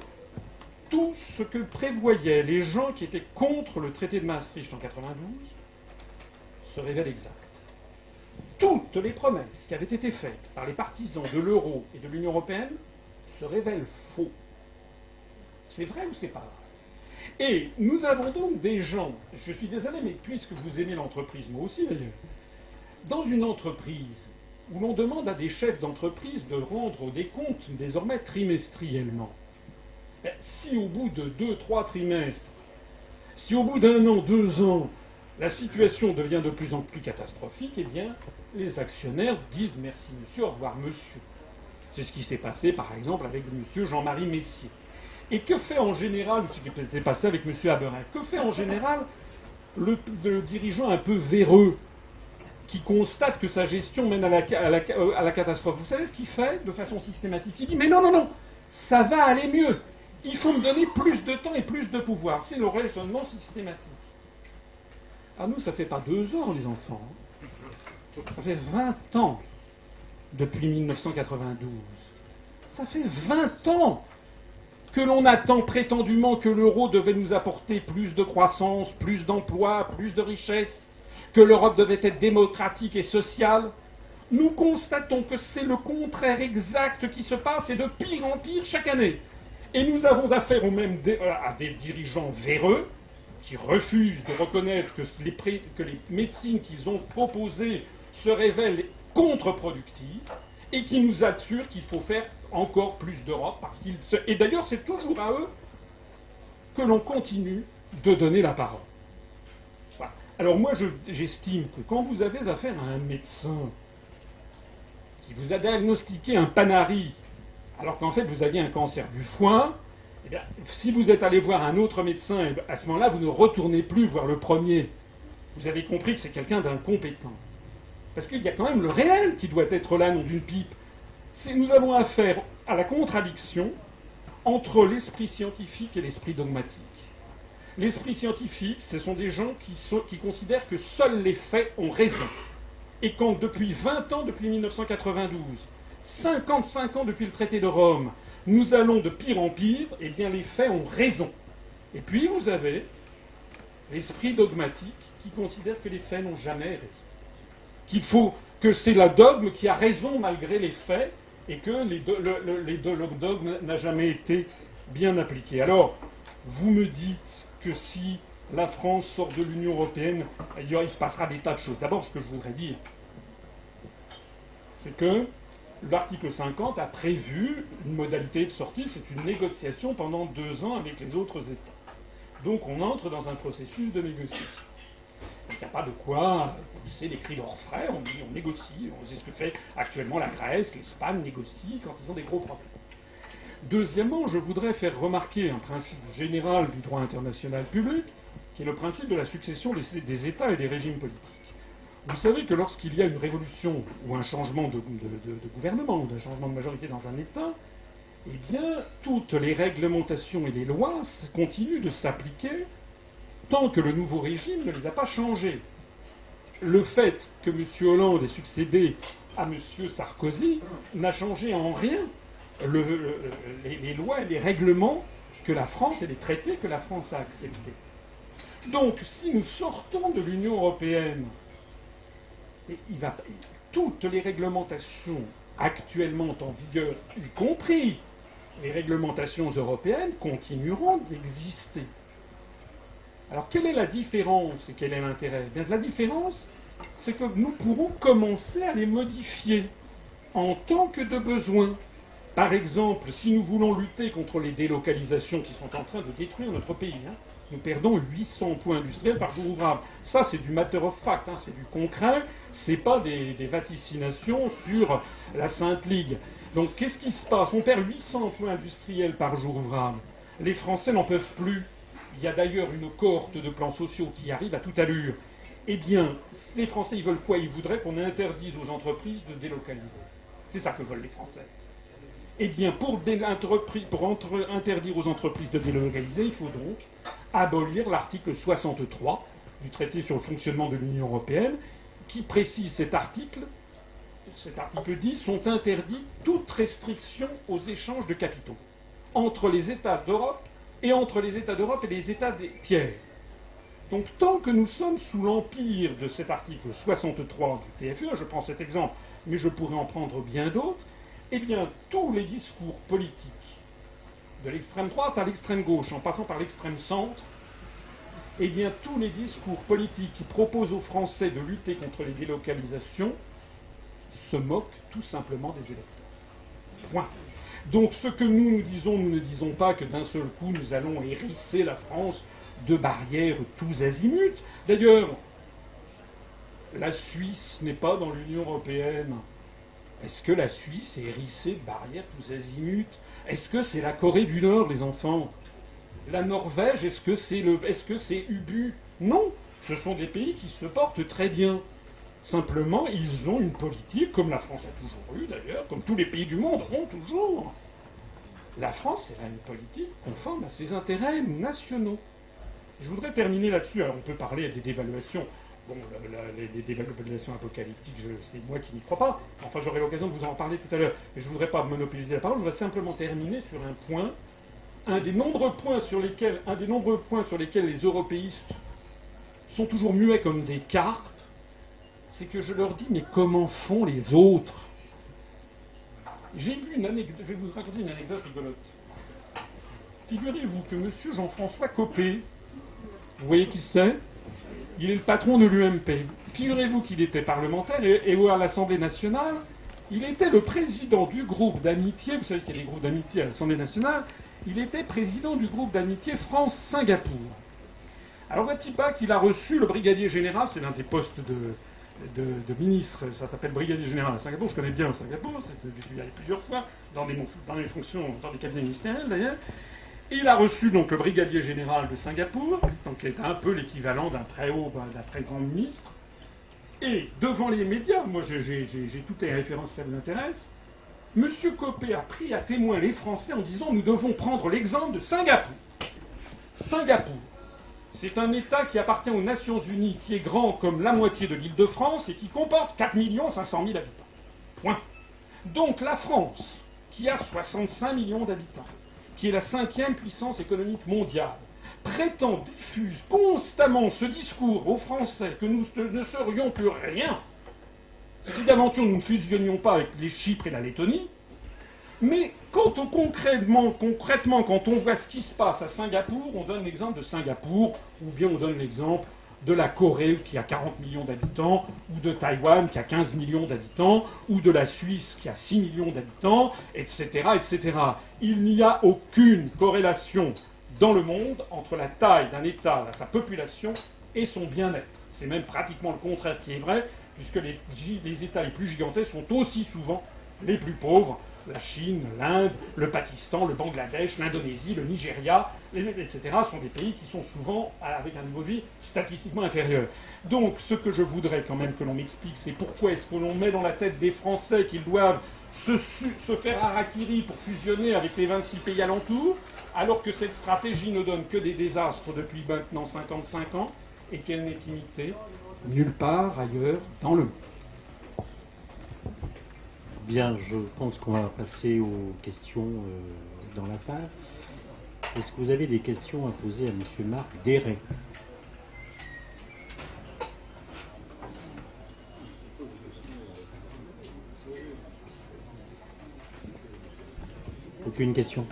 tout ce que prévoyaient les gens qui étaient contre le traité de Maastricht en 92 se révèle exact. Toutes les promesses qui avaient été faites par les partisans de l'euro et de l'Union européenne se révèlent faux. C'est vrai ou c'est pas vrai? Et nous avons donc des gens, je suis désolé, mais puisque vous aimez l'entreprise, moi aussi d'ailleurs, dans une entreprise où l'on demande à des chefs d'entreprise de rendre des comptes désormais trimestriellement, si au bout de 2-3 trimestres, si au bout d'un an, 2 ans, la situation devient de plus en plus catastrophique, eh bien, les actionnaires disent merci monsieur, au revoir monsieur. C'est ce qui s'est passé, par exemple, avec monsieur Jean-Marie Messier. Et que fait en général, ce qui s'est passé avec monsieur Haberin, que fait en général le dirigeant un peu véreux qui constate que sa gestion mène à la catastrophe? Vous savez ce qu'il fait de façon systématique? Il dit mais non, non, non, ça va aller mieux. Il faut me donner plus de temps et plus de pouvoir. C'est le raisonnement systématique. Ah, nous, ça fait pas 2 ans, les enfants. Ça fait 20 ans depuis 1992. Ça fait 20 ans que l'on attend prétendument que l'euro devait nous apporter plus de croissance, plus d'emplois, plus de richesse, que l'Europe devait être démocratique et sociale. Nous constatons que c'est le contraire exact qui se passe et de pire en pire chaque année. Et nous avons affaire à des dirigeants véreux qui refusent de reconnaître que les médecines qu'ils ont proposées se révèlent contre-productives et qui nous assurent qu'il faut faire encore plus d'Europe. Et d'ailleurs, c'est toujours à eux que l'on continue de donner la parole. Voilà. Alors moi, j'estime que quand vous avez affaire à un médecin qui vous a diagnostiqué un panari, alors qu'en fait vous aviez un cancer du foie, eh bien, si vous êtes allé voir un autre médecin, à ce moment-là, vous ne retournez plus voir le premier. Vous avez compris que c'est quelqu'un d'incompétent. Parce qu'il y a quand même le réel qui doit être là, non d'une pipe. Nous avons affaire à la contradiction entre l'esprit scientifique et l'esprit dogmatique. L'esprit scientifique, ce sont des gens qui considèrent que seuls les faits ont raison. Et quand depuis 20 ans, depuis 1992, 55 ans depuis le traité de Rome, nous allons de pire en pire, eh bien les faits ont raison. Et puis vous avez l'esprit dogmatique qui considère que les faits n'ont jamais raison. Que c'est la dogme qui a raison malgré les faits et que le dogme n'a jamais été bien appliqué. Alors, vous me dites que si la France sort de l'Union européenne, il se passera des tas de choses. D'abord, ce que je voudrais dire, c'est que l'article 50 a prévu une modalité de sortie, c'est une négociation pendant 2 ans avec les autres États. Donc on entre dans un processus de négociation. Il n'y a pas de quoi pousser les cris d'orfraie, on négocie. C'est ce que fait actuellement la Grèce, l'Espagne négocient quand ils ont des gros problèmes. Deuxièmement, je voudrais faire remarquer un principe général du droit international public, qui est le principe de la succession des États et des régimes politiques. Vous savez que lorsqu'il y a une révolution ou un changement de gouvernement ou un changement de majorité dans un État, eh bien, toutes les réglementations et les lois continuent de s'appliquer tant que le nouveau régime ne les a pas changées. Le fait que M. Hollande ait succédé à M. Sarkozy n'a changé en rien les lois et les règlements que la France et les traités que la France a acceptés. Donc, si nous sortons de l'Union européenne, toutes les réglementations actuellement en vigueur, y compris les réglementations européennes, continueront d'exister. Alors, quelle est la différence et quel est l'intérêt ? Bien, la différence, c'est que nous pourrons commencer à les modifier en tant que de besoin. Par exemple, si nous voulons lutter contre les délocalisations qui sont en train de détruire notre pays, nous perdons 800 points industriels par jour ouvrable. Ça, c'est du matter of fact, c'est du concret, c'est pas des vaticinations sur la Sainte Ligue. Donc, qu'est-ce qui se passe ? On perd 800 points industriels par jour ouvrable. Les Français n'en peuvent plus. Il y a d'ailleurs une cohorte de plans sociaux qui arrive à toute allure. Eh bien, les Français, ils veulent quoi ? Ils voudraient qu'on interdise aux entreprises de délocaliser. C'est ça que veulent les Français. Eh bien, pour interdire aux entreprises de délocaliser, il faut donc abolir l'article 63 du traité sur le fonctionnement de l'Union européenne, qui précise cet article 10, sont interdites toutes restrictions aux échanges de capitaux entre les États d'Europe et entre les États d'Europe et les États des tiers. Donc, tant que nous sommes sous l'empire de cet article 63 du TFUE, je prends cet exemple, mais je pourrais en prendre bien d'autres, eh bien, tous les discours politiques, de l'extrême droite à l'extrême gauche, en passant par l'extrême centre, eh bien, tous les discours politiques qui proposent aux Français de lutter contre les délocalisations se moquent tout simplement des électeurs. Point. Donc, ce que nous disons, nous ne disons pas que d'un seul coup, nous allons hérisser la France de barrières tous azimuts. D'ailleurs, la Suisse n'est pas dans l'Union européenne. Est-ce que la Suisse est hérissée de barrières tous azimuts ? Est-ce que c'est la Corée du Nord, les enfants ? La Norvège, est-ce que c'est Ubu ? Non, ce sont des pays qui se portent très bien. Simplement, ils ont une politique, comme la France a toujours eu d'ailleurs, comme tous les pays du monde ont toujours. La France, elle a une politique conforme à ses intérêts nationaux. Je voudrais terminer là-dessus. Alors, on peut parler des dévaluations. Bon, les dévaluations apocalyptiques, c'est moi qui n'y crois pas. Enfin, j'aurai l'occasion de vous en parler tout à l'heure. Mais je ne voudrais pas monopoliser la parole. Je voudrais simplement terminer sur un point. Un des nombreux points sur lesquels les européistes sont toujours muets comme des carpes, c'est que je leur dis, mais comment font les autres ? J'ai vu une anecdote, je vais vous raconter une anecdote rigolote. Figurez-vous que M. Jean-François Copé, vous voyez qui c'est ? Il est le patron de l'UMP. Figurez-vous qu'il était parlementaire et à l'Assemblée nationale, il était le président du groupe d'amitié, vous savez qu'il y a des groupes d'amitié à l'Assemblée nationale, il était président du groupe d'amitié France-Singapour. Alors voici pas qu'il a reçu le brigadier général, c'est l'un des postes de ministre, ça s'appelle brigadier général à Singapour, je connais bien Singapour, je suis allé plusieurs fois dans des fonctions, dans des cabinets ministériels d'ailleurs. Et il a reçu donc le brigadier général de Singapour, donc qui est un peu l'équivalent d'un très grand ministre. Et devant les médias, moi j'ai toutes les références si ça vous intéresse, M. Copé a pris à témoin les Français en disant « Nous devons prendre l'exemple de Singapour ». Singapour, c'est un État qui appartient aux Nations Unies, qui est grand comme la moitié de l'Île-de-France et qui comporte 4 500 000 habitants. Point. Donc la France, qui a 65 millions d'habitants, qui est la 5e puissance économique mondiale, diffuse constamment ce discours aux Français que nous ne serions plus rien si d'aventure nous ne fusionnions pas avec les Chypres et la Lettonie. Mais concrètement, quand on voit ce qui se passe à Singapour, on donne l'exemple de Singapour, ou bien on donne l'exemple de la Corée qui a 40 millions d'habitants, ou de Taïwan qui a 15 millions d'habitants, ou de la Suisse qui a 6 millions d'habitants, etc., etc. Il n'y a aucune corrélation dans le monde entre la taille d'un État, sa population, et son bien-être. C'est même pratiquement le contraire qui est vrai, puisque les États les plus gigantesques sont aussi souvent les plus pauvres. La Chine, l'Inde, le Pakistan, le Bangladesh, l'Indonésie, le Nigeria, etc. sont des pays qui sont souvent avec un niveau de vie statistiquement inférieur. Donc ce que je voudrais quand même que l'on m'explique, c'est pourquoi est-ce que l'on met dans la tête des Français qu'ils doivent se faire harakiri pour fusionner avec les 26 pays alentours, alors que cette stratégie ne donne que des désastres depuis maintenant 55 ans et qu'elle n'est imitée nulle part ailleurs dans le monde. Bien, je pense qu'on va passer aux questions dans la salle. Est-ce que vous avez des questions à poser à M. Marc Déret? Aucune question?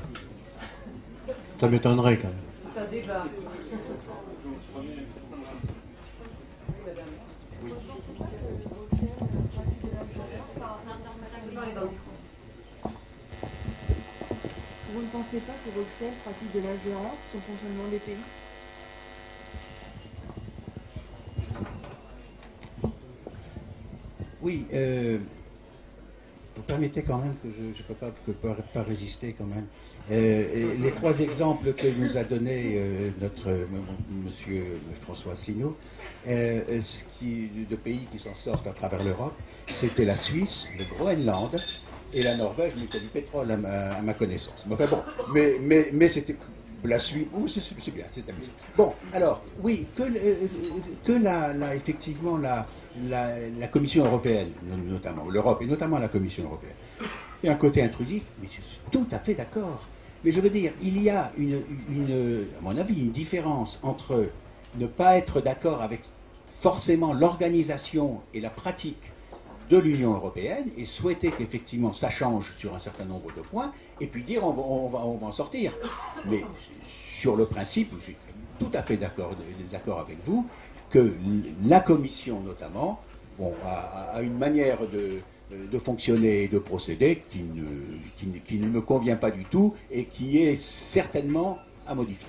Ça m'étonnerait quand même. C'est un débat. Vous ne pensez pas que Bruxelles pratique de l'ingérence sur le fonctionnement des pays? Oui, vous permettez quand même que je ne peux pas résister quand même. Les trois exemples que nous a donnés monsieur François Asselineau, de pays qui s'en sortent à travers l'Europe, c'était la Suisse, le Groenland et la Norvège, mais qui a du pétrole à ma connaissance. Mais enfin bon, mais c'était la Suisse, c'est bien, c'est amusant. Bon, alors, oui, effectivement, la Commission européenne, notamment, l'Europe, et notamment la Commission européenne, il y a un côté intrusif, mais je suis tout à fait d'accord. Mais je veux dire, il y a, à mon avis, une différence entre ne pas être d'accord avec forcément l'organisation et la pratique de l'Union européenne et souhaiter qu'effectivement ça change sur un certain nombre de points et puis dire on va en sortir. Mais sur le principe, je suis tout à fait d'accord avec vous que la Commission notamment a une manière de fonctionner et de procéder qui ne me convient pas du tout et qui est certainement à modifier.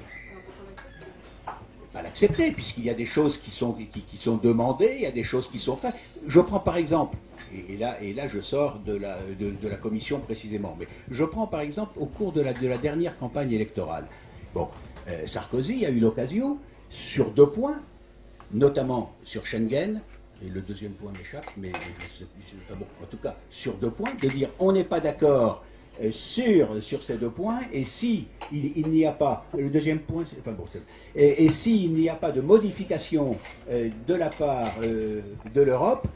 Pas l'accepter, puisqu'il y a des choses qui sont demandées, il y a des choses qui sont faites. Je prends par exemple, et là je sors de la commission précisément, mais je prends par exemple au cours de la dernière campagne électorale. Bon, Sarkozy a eu l'occasion, sur 2 points, notamment sur Schengen, et le deuxième point m'échappe, mais en tout cas sur 2 points, de dire on n'est pas d'accord sur ces 2 points, et si il n'y a pas, le deuxième point, et s'il n'y a pas de modification de la part de l'Europe,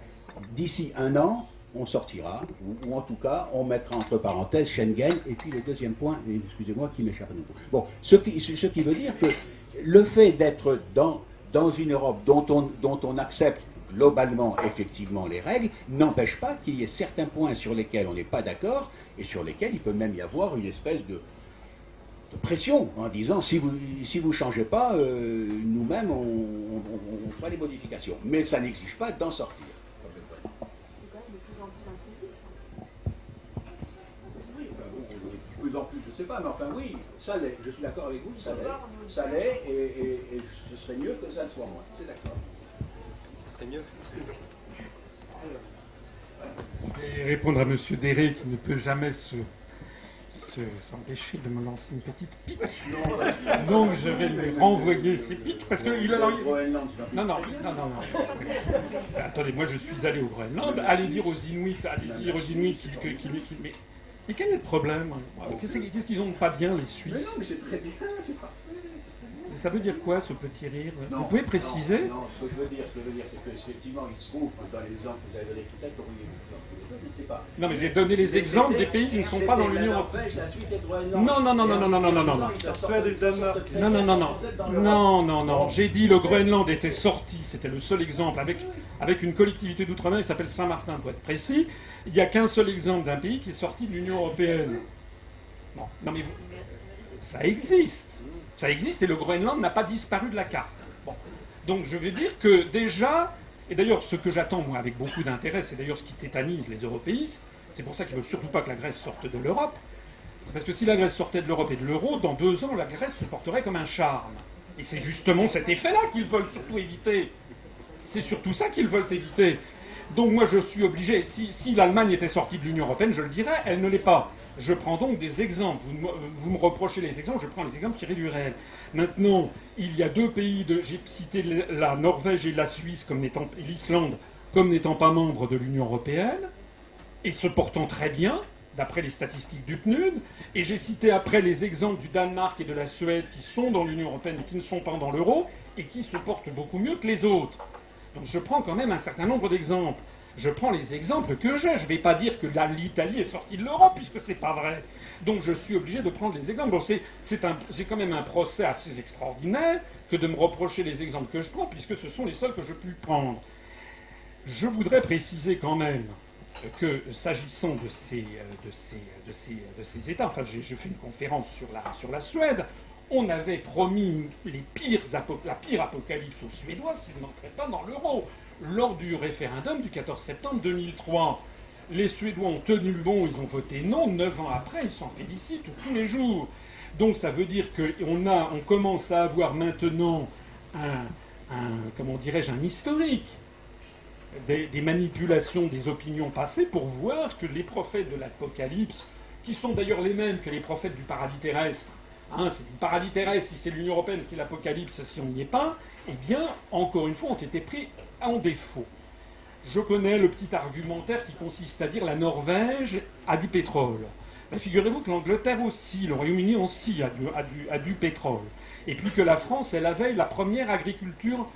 d'ici 1 an, on sortira, ou en tout cas, on mettra entre parenthèses Schengen, et puis le deuxième point, excusez-moi, qui m'échappe à nouveau. Bon, ce qui veut dire que le fait d'être dans une Europe dont on accepte globalement, effectivement, les règles, n'empêche pas qu'il y ait certains points sur lesquels on n'est pas d'accord et sur lesquels il peut même y avoir une espèce de pression en disant si vous changez pas, nous-mêmes on fera des modifications. Mais ça n'exige pas d'en sortir. C'est quand même de plus en plus intrusif. Oui, enfin, de plus en plus, je ne sais pas, mais enfin oui, ça l'est. Je suis d'accord avec vous, ça l'est, et ce serait mieux que ça ne soit moins. C'est d'accord. Serait mieux. Je vais répondre à M. Déret qui ne peut jamais s'empêcher de me lancer une petite pique. Donc je vais lui renvoyer ces piques parce que Non. Attendez, moi je suis allé au Groenland. Allez dire aux Inuits, mais quel est le problème? Qu'est-ce qu'ils ont de pas bien les Suisses? Mais non, mais c'est très bien, c'est parfait. Ça veut dire quoi, ce petit rire? Non, vous pouvez préciser? Non, ce que je veux dire, c'est qu'effectivement, il se trouve que dans les exemples que vous avez donnés tout à l'heure, je ne sais pas. Non, mais j'ai donné les exemples des pays qui ne sont pas dans l'Union européenne. La Suisse et le Groenland. Non. J'ai dit le Groenland était sorti, c'était le seul exemple, avec une collectivité d'outre-mer qui s'appelle Saint-Martin, pour être précis. Il n'y a qu'un seul exemple d'un pays qui est sorti de l'Union européenne. Non, mais ça existe. Ça existe et le Groenland n'a pas disparu de la carte. Bon. Donc je vais dire que déjà, et d'ailleurs ce que j'attends moi avec beaucoup d'intérêt, c'est d'ailleurs ce qui tétanise les européistes, c'est pour ça qu'ils ne veulent surtout pas que la Grèce sorte de l'Europe, c'est parce que si la Grèce sortait de l'Europe et de l'euro, dans 2 ans la Grèce se porterait comme un charme. Et c'est justement cet effet-là qu'ils veulent surtout éviter. C'est surtout ça qu'ils veulent éviter. Donc moi je suis obligé, si l'Allemagne était sortie de l'Union européenne, je le dirais, elle ne l'est pas. Je prends donc des exemples. Vous me reprochez les exemples, je prends les exemples tirés du réel. Maintenant, il y a deux pays, j'ai cité la Norvège et la Suisse et l'Islande comme n'étant pas membres de l'Union européenne, et se portant très bien, d'après les statistiques du PNUD, et j'ai cité après les exemples du Danemark et de la Suède qui sont dans l'Union européenne et qui ne sont pas dans l'euro, et qui se portent beaucoup mieux que les autres. Donc je prends quand même un certain nombre d'exemples. Je prends les exemples que j'ai. Je ne vais pas dire que l'Italie est sortie de l'Europe, puisque c'est pas vrai. Donc je suis obligé de prendre les exemples. Bon, c'est quand même un procès assez extraordinaire que de me reprocher les exemples que je prends, puisque ce sont les seuls que je puis prendre. Je voudrais préciser quand même que, s'agissant de ces États, enfin j'ai fait une conférence sur la Suède, on avait promis la pire apocalypse aux Suédois s'ils n'entraient pas dans l'euro. Lors du référendum du 14 septembre 2003, les Suédois ont tenu le bon, ils ont voté non. 9 ans après, ils s'en félicitent tous les jours. Donc ça veut dire qu'on commence à avoir maintenant un historique des manipulations des opinions passées pour voir que les prophètes de l'Apocalypse, qui sont d'ailleurs les mêmes que les prophètes du paradis terrestre, c'est du paradis terrestre si c'est l'Union européenne, c'est l'Apocalypse si on n'y est pas, eh bien, encore une fois, ont été pris en défaut. Je connais le petit argumentaire qui consiste à dire la Norvège a du pétrole. Ben, figurez-vous que l'Angleterre aussi, le Royaume-Uni aussi a du pétrole. Et puis que la France, elle avait la première agriculture,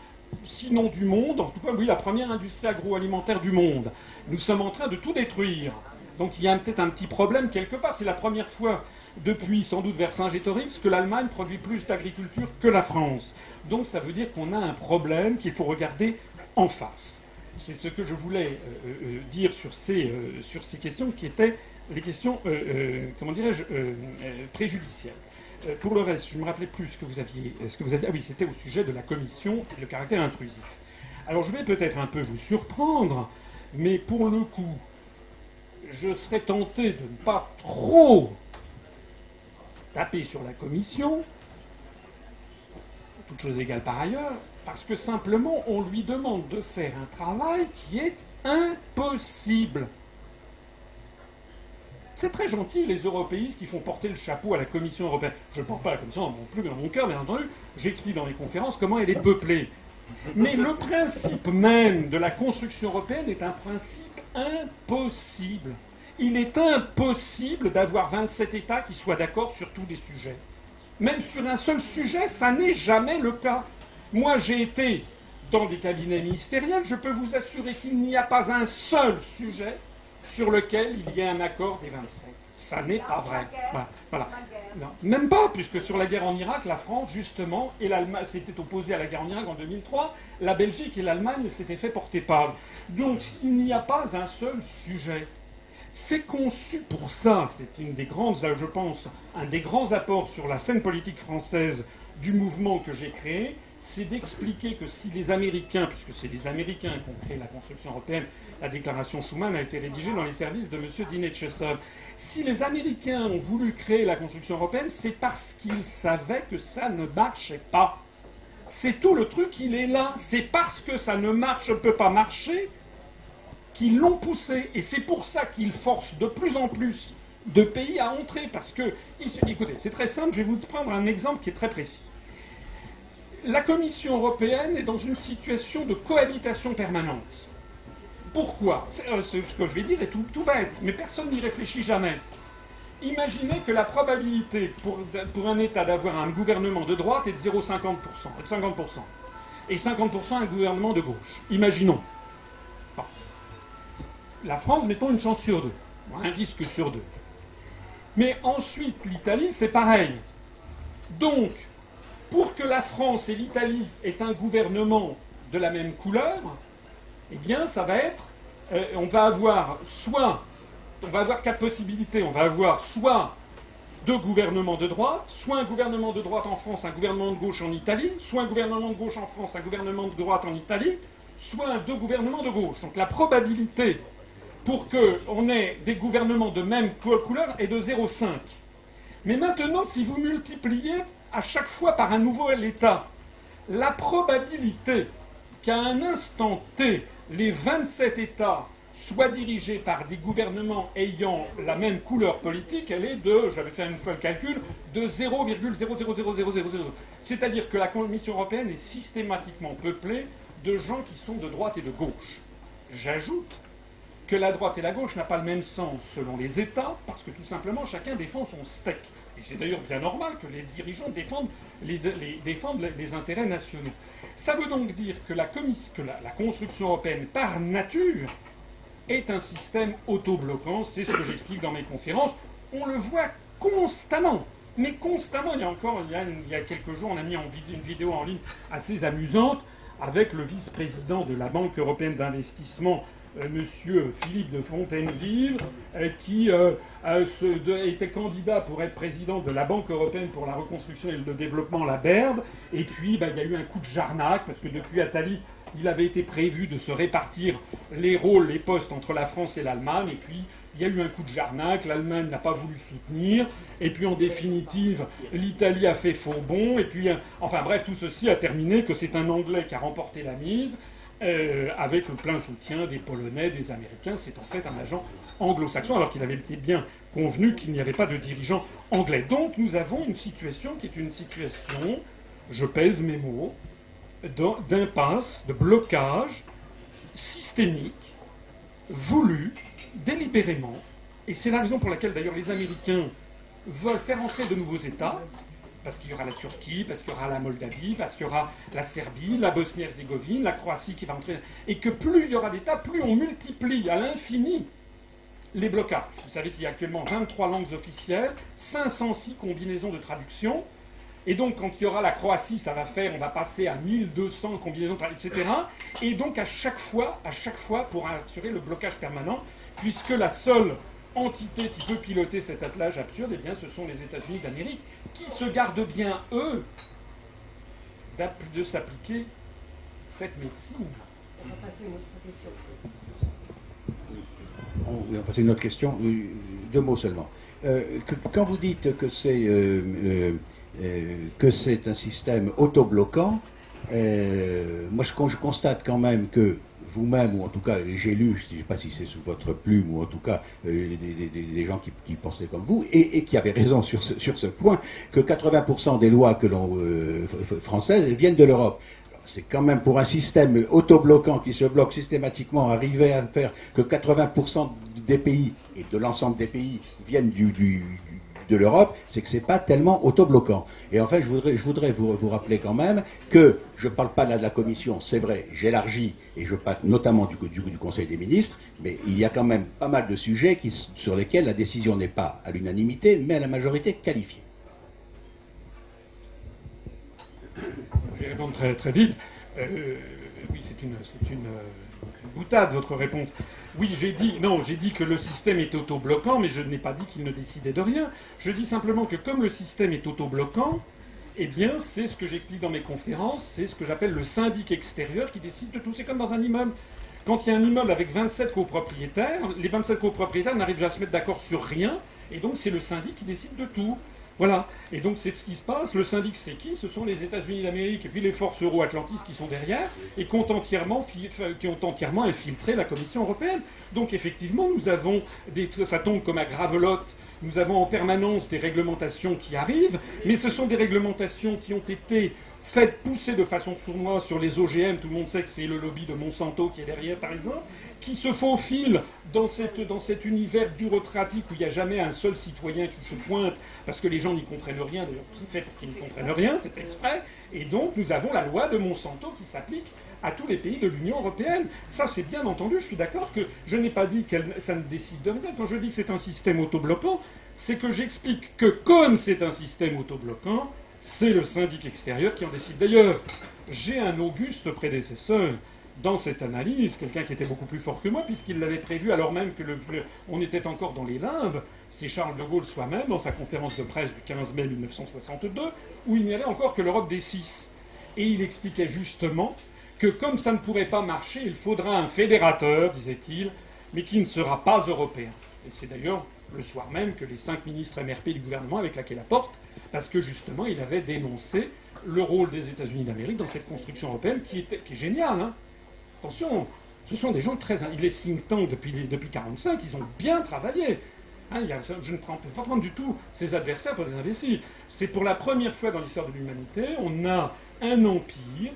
sinon du monde, en tout cas, oui, la première industrie agroalimentaire du monde. Nous sommes en train de tout détruire. Donc il y a peut-être un petit problème quelque part. C'est la première fois depuis sans doute Vercingétorix que l'Allemagne produit plus d'agriculture que la France. Donc ça veut dire qu'on a un problème qu'il faut regarder en face. C'est ce que je voulais dire sur ces questions qui étaient les questions, préjudicielles. Pour le reste, je ne me rappelais plus ce que vous aviez. Ah oui, c'était au sujet de la commission et le caractère intrusif. Alors je vais peut-être un peu vous surprendre, mais pour le coup, je serais tenté de ne pas trop taper sur la commission, toutes choses égales par ailleurs, parce que simplement on lui demande de faire un travail qui est impossible. C'est très gentil, les européistes qui font porter le chapeau à la Commission européenne. Je ne porte pas la Commission non plus dans mon cœur, bien entendu. J'explique dans les conférences comment elle est peuplée. Mais le principe même de la construction européenne est un principe impossible. Il est impossible d'avoir 27 États qui soient d'accord sur tous les sujets. Même sur un seul sujet, ça n'est jamais le cas. Moi, j'ai été dans des cabinets ministériels, je peux vous assurer qu'il n'y a pas un seul sujet sur lequel il y ait un accord des 27. Ça n'est pas vrai. Voilà. Non, même pas, puisque sur la guerre en Irak, la France, justement, et l'Allemagne s'était opposée à la guerre en Irak en 2003, la Belgique et l'Allemagne s'étaient fait porter part. Donc, il n'y a pas un seul sujet. C'est conçu pour ça. C'est une des grandes, je pense, un des grands apports sur la scène politique française du mouvement que j'ai créé, c'est d'expliquer que si les Américains, puisque c'est les Américains qui ont créé la construction européenne, la déclaration Schuman a été rédigée dans les services de M. Dinet Chesson. Si les Américains ont voulu créer la construction européenne, c'est parce qu'ils savaient que ça ne marchait pas. C'est tout le truc, il est là. C'est parce que ça ne peut pas marcher qu'ils l'ont poussé. Et c'est pour ça qu'ils forcent de plus en plus de pays à entrer. Parce que, écoutez, c'est très simple, je vais vous prendre un exemple qui est très précis. La Commission européenne est dans une situation de cohabitation permanente. Pourquoi ? Ce que je vais dire est tout bête, mais personne n'y réfléchit jamais. Imaginez que la probabilité pour un État d'avoir un gouvernement de droite est de 0,50%, de 50%, et 50% un gouvernement de gauche. Imaginons. Bon. La France, mettons une chance sur deux, un risque sur deux. Mais ensuite, l'Italie, c'est pareil. Donc, pour que la France et l'Italie aient un gouvernement de la même couleur, eh bien, ça va être... on va avoir quatre possibilités. On va avoir soit deux gouvernements de droite, soit un gouvernement de droite en France, un gouvernement de gauche en Italie, soit un gouvernement de gauche en France, un gouvernement de droite en Italie, soit deux gouvernements de gauche. Donc la probabilité pour qu'on ait des gouvernements de même couleur est de 0,5. Mais maintenant, si vous multipliez à chaque fois par un nouveau État, la probabilité qu'à un instant T, les 27 États soient dirigés par des gouvernements ayant la même couleur politique, elle est de, j'avais fait une fois le calcul, de 0,00000. C'est-à-dire que la Commission européenne est systématiquement peuplée de gens qui sont de droite et de gauche. J'ajoute que la droite et la gauche n'ont pas le même sens selon les États, parce que tout simplement chacun défend son steak. Et c'est d'ailleurs bien normal que les dirigeants défendent les intérêts nationaux. Ça veut donc dire que la construction européenne, par nature, est un système autobloquant. C'est ce que j'explique dans mes conférences. On le voit constamment. Mais constamment. Il y a quelques jours, on a mis une vidéo en ligne assez amusante avec le vice-président de la Banque européenne d'investissement, Monsieur Philippe de Fontaineville, qui était candidat pour être président de la Banque européenne pour la reconstruction et le développement, la BERD. Et puis, il y a eu un coup de jarnac, parce que depuis Attali, il avait été prévu de se répartir les rôles, les postes entre la France et l'Allemagne. Et puis, il y a eu un coup de jarnac, l'Allemagne n'a pas voulu soutenir. Et puis, en définitive, l'Italie a fait faux bond. Et puis, enfin bref, tout ceci a terminé que c'est un Anglais qui a remporté la mise. Avec le plein soutien des Polonais, des Américains. C'est en fait un agent anglo-saxon, alors qu'il avait été bien convenu qu'il n'y avait pas de dirigeant anglais. Donc nous avons une situation qui est une situation, je pèse mes mots, d'impasse, de blocage systémique, voulu, délibérément. Et c'est la raison pour laquelle d'ailleurs les Américains veulent faire entrer de nouveaux États, parce qu'il y aura la Turquie, parce qu'il y aura la Moldavie, parce qu'il y aura la Serbie, la Bosnie-Herzégovine, la Croatie qui va entrer. Et que plus il y aura d'États, plus on multiplie à l'infini les blocages. Vous savez qu'il y a actuellement 23 langues officielles, 506 combinaisons de traduction. Et donc, quand il y aura la Croatie, on va passer à 1200 combinaisons, etc. Et donc, à chaque fois, pour assurer le blocage permanent, puisque la seule entité qui peut piloter cet attelage absurde, eh bien, ce sont les États-Unis d'Amérique, qui se gardent bien, eux, de s'appliquer cette médecine. On va passer à une autre question. On va passer à une autre question. Deux mots seulement. Quand vous dites que c'est un système autobloquant, moi je constate quand même que vous-même, ou en tout cas j'ai lu, je ne sais pas si c'est sous votre plume, ou en tout cas des gens qui pensaient comme vous, et qui avaient raison sur ce point, que 80% des lois françaises viennent de l'Europe. C'est quand même pour un système autobloquant qui se bloque systématiquement, arriver à faire que 80% des pays, et de l'ensemble des pays, viennent de l'Europe, c'est que c'est pas tellement autobloquant. Et en fait, je voudrais vous rappeler quand même que je ne parle pas là de la Commission, c'est vrai, j'élargis, et je parle notamment du Conseil des ministres, mais il y a quand même pas mal de sujets sur lesquels la décision n'est pas à l'unanimité, mais à la majorité qualifiée. Je vais répondre très, très vite. Oui, c'est une boutade, votre réponse. Oui, j'ai dit que le système est autobloquant, mais je n'ai pas dit qu'il ne décidait de rien. Je dis simplement que comme le système est autobloquant, eh bien, c'est ce que j'explique dans mes conférences, c'est ce que j'appelle le syndic extérieur qui décide de tout. C'est comme dans un immeuble. Quand il y a un immeuble avec 27 copropriétaires, les 27 copropriétaires n'arrivent jamais à se mettre d'accord sur rien, et donc c'est le syndic qui décide de tout. Voilà. Et donc c'est ce qui se passe. Le syndic, c'est qui? Ce sont les États-Unis d'Amérique et puis les forces euro-atlantistes qui sont derrière et qui ont entièrement infiltré la Commission européenne. Donc effectivement, nous avons ça tombe comme à Gravelotte. Nous avons en permanence des réglementations qui arrivent, mais ce sont des réglementations qui ont été faites pousser de façon sournoise sur les OGM. Tout le monde sait que c'est le lobby de Monsanto qui est derrière, par exemple, qui se faufile dans cet univers bureaucratique où il n'y a jamais un seul citoyen qui se pointe, parce que les gens n'y comprennent rien, d'ailleurs, qui fait pour qu'ils ne comprennent rien, c'est exprès, et donc nous avons la loi de Monsanto qui s'applique à tous les pays de l'Union européenne. Ça, c'est bien entendu, je suis d'accord que je n'ai pas dit que ça ne décide de rien. Quand je dis que c'est un système autobloquant, c'est que j'explique que comme c'est un système autobloquant, c'est le syndic extérieur qui en décide. D'ailleurs, j'ai un auguste prédécesseur dans cette analyse, quelqu'un qui était beaucoup plus fort que moi, puisqu'il l'avait prévu alors même que on était encore dans les limbes. C'est Charles de Gaulle soi-même, dans sa conférence de presse du 15 mai 1962, où il n'y avait encore que l'Europe des 6. Et il expliquait justement que comme ça ne pourrait pas marcher, il faudra un fédérateur, disait-il, mais qui ne sera pas européen. Et c'est d'ailleurs le soir même que les 5 ministres MRP du gouvernement avaient claqué la porte, parce que justement il avait dénoncé le rôle des États-Unis d'Amérique dans cette construction européenne qui est géniale. Hein. Attention, ce sont des gens très... Les think tanks, depuis 1945, ils ont bien travaillé. Hein, je ne peux pas prendre du tout ses adversaires pour des imbéciles. C'est pour la première fois dans l'histoire de l'humanité, on a un empire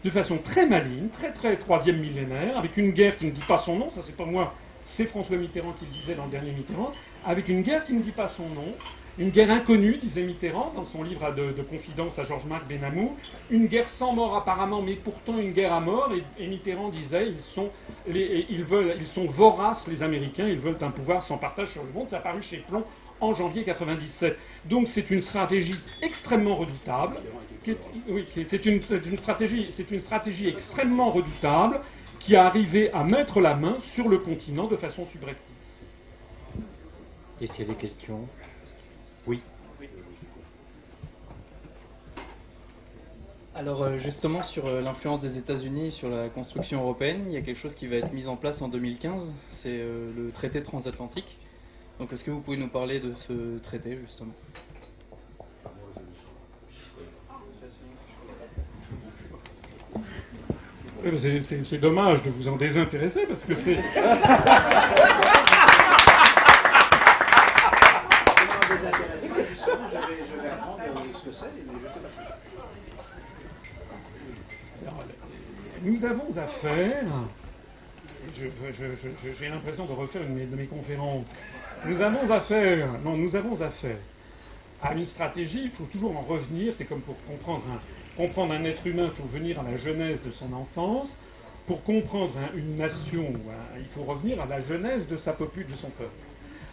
de façon très maligne, très troisième millénaire, avec une guerre qui ne dit pas son nom, ça c'est pas moi, c'est François Mitterrand qui le disait dans le dernier Mitterrand, avec une guerre qui ne dit pas son nom, une guerre inconnue, disait Mitterrand dans son livre de confidence à Georges-Marc Benamou, une guerre sans mort apparemment, mais pourtant une guerre à mort, et Mitterrand disait ils sont voraces les Américains, ils veulent un pouvoir sans partage sur le monde, ça a paru chez Plon en janvier 1997. Donc c'est une stratégie extrêmement redoutable. C'est une stratégie extrêmement redoutable qui a arrivé à mettre la main sur le continent de façon subreptice. Est-ce qu'il y a des questions? Oui. Alors justement sur l'influence des États-Unis sur la construction européenne, il y a quelque chose qui va être mis en place en 2015, c'est le traité transatlantique. Donc est-ce que vous pouvez nous parler de ce traité justement? C'est dommage de vous en désintéresser parce que c'est... Nous avons affaire... J'ai l'impression de refaire une de mes conférences. Nous avons affaire à une stratégie, il faut toujours en revenir, c'est comme pour comprendre un être humain, il faut venir à la genèse de son enfance. Pour comprendre une nation, il faut revenir à la genèse de son peuple.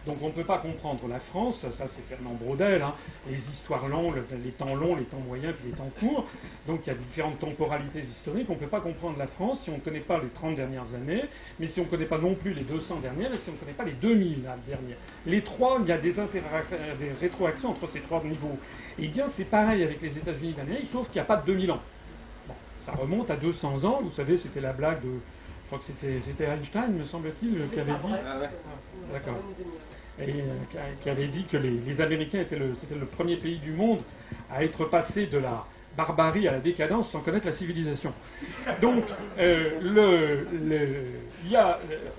Donc on ne peut pas comprendre la France, ça c'est Fernand Braudel, hein, les histoires longues, les temps moyens, puis les temps courts. Donc il y a différentes temporalités historiques. On ne peut pas comprendre la France si on ne connaît pas les 30 dernières années, mais si on ne connaît pas non plus les 200 dernières, et si on ne connaît pas les 2000 dernières. Les trois, il y a des rétroactions entre ces trois niveaux. Eh bien c'est pareil avec les États-Unis d'Amérique, sauf qu'il n'y a pas de 2000 ans. Bon, ça remonte à 200 ans, vous savez, c'était la blague de... Je crois que c'était Einstein, me semble-t-il, qui avait dit... Ah ouais. D'accord. Et qui avait dit que les Américains c'était le premier pays du monde à être passé de la barbarie à la décadence sans connaître la civilisation. Donc, on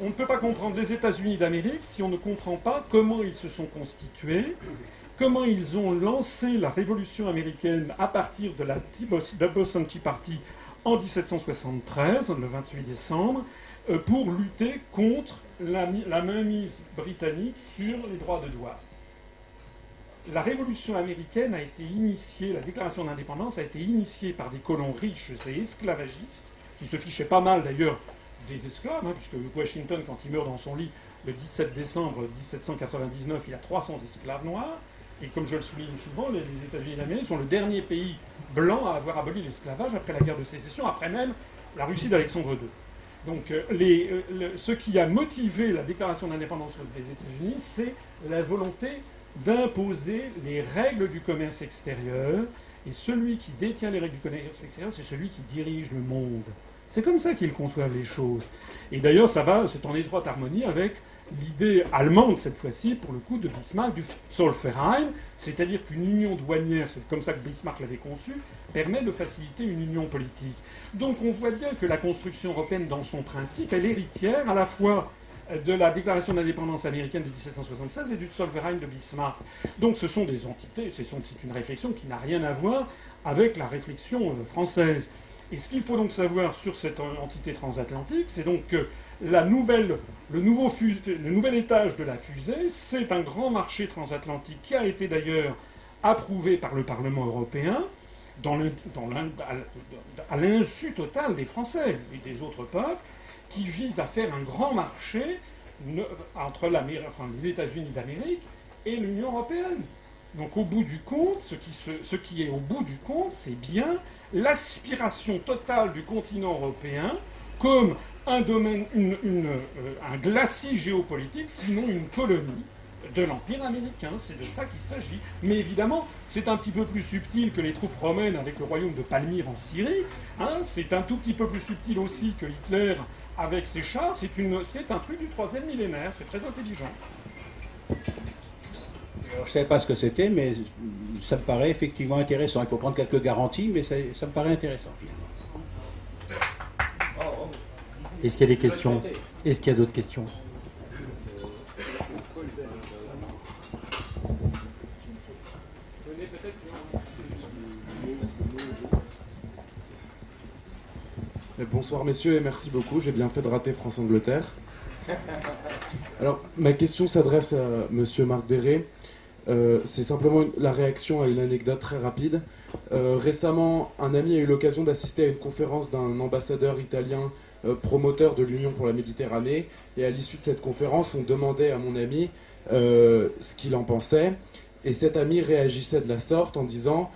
ne peut pas comprendre les États-Unis d'Amérique si on ne comprend pas comment ils se sont constitués, comment ils ont lancé la révolution américaine à partir de la Boston Tea Party en 1773, le 28 décembre, pour lutter contre la mainmise britannique sur les droits de douane. La révolution américaine a été initiée, la déclaration d'indépendance a été initiée par des colons riches et esclavagistes, qui se fichaient pas mal d'ailleurs des esclaves, hein, puisque Washington, quand il meurt dans son lit le 17 décembre 1799, il a 300 esclaves noirs, et comme je le souligne souvent, les États-Unis d'Amérique sont le dernier pays blanc à avoir aboli l'esclavage après la guerre de sécession, après même la Russie d'Alexandre II. Donc ce qui a motivé la déclaration d'indépendance des États-Unis, c'est la volonté d'imposer les règles du commerce extérieur, et celui qui détient les règles du commerce extérieur, c'est celui qui dirige le monde. C'est comme ça qu'ils conçoivent les choses. Et d'ailleurs, c'est en étroite harmonie avec l'idée allemande, cette fois-ci, pour le coup, de Bismarck, du Zollverein, c'est-à-dire qu'une union douanière, c'est comme ça que Bismarck l'avait conçue, permet de faciliter une union politique. Donc on voit bien que la construction européenne, dans son principe, est l'héritière à la fois de la déclaration d'indépendance américaine de 1776 et du Zollverein de Bismarck. Donc ce sont des entités, c'est une réflexion qui n'a rien à voir avec la réflexion française. Et ce qu'il faut donc savoir sur cette entité transatlantique, c'est donc que le nouvel étage de la fusée, c'est un grand marché transatlantique qui a été d'ailleurs approuvé par le Parlement européen à l'insu totale des Français et des autres peuples, qui vise à faire un grand marché entre les États-Unis d'Amérique et l'Union européenne. Donc au bout du compte, ce qui est au bout du compte, c'est bien l'aspiration totale du continent européen comme un domaine, un glacis géopolitique, sinon une colonie de l'Empire américain. C'est de ça qu'il s'agit. Mais évidemment, c'est un petit peu plus subtil que les troupes romaines avec le royaume de Palmyre en Syrie. Hein. C'est un tout petit peu plus subtil aussi que Hitler avec ses chars. C'est un truc du 3e millénaire. C'est très intelligent. Alors, je ne savais pas ce que c'était, mais ça me paraît effectivement intéressant. Il faut prendre quelques garanties, mais ça me paraît intéressant finalement. Est-ce qu'il y a des questions? Est-ce qu'il y a d'autres questions? Bonsoir messieurs et merci beaucoup, j'ai bien fait de rater France-Angleterre. Alors ma question s'adresse à monsieur Marc Déré. C'est simplement la réaction à une anecdote très rapide. Récemment, un ami a eu l'occasion d'assister à une conférence d'un ambassadeur italien promoteur de l'Union pour la Méditerranée. Et à l'issue de cette conférence, on demandait à mon ami ce qu'il en pensait. Et cet ami réagissait de la sorte en disant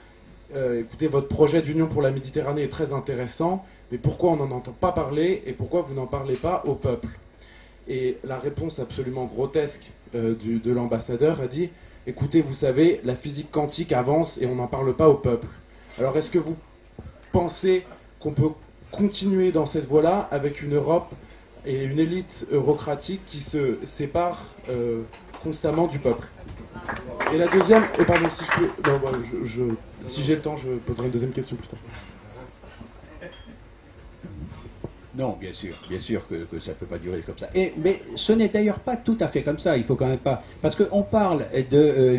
écoutez, votre projet d'Union pour la Méditerranée est très intéressant, mais pourquoi on n'en entend pas parler et pourquoi vous n'en parlez pas au peuple? Et la réponse absolument grotesque de l'ambassadeur a dit écoutez, vous savez, la physique quantique avance et on n'en parle pas au peuple. Alors est-ce que vous pensez qu'on peut continuer dans cette voie-là avec une Europe et une élite eurocratique qui se séparent constamment du peuple? Et la deuxième, et pardon, si je peux, non, bah, si j'ai le temps, je poserai une deuxième question plus tard. Non, bien sûr que ça ne peut pas durer comme ça. Mais ce n'est d'ailleurs pas tout à fait comme ça, il faut quand même pas... Parce qu'on parle de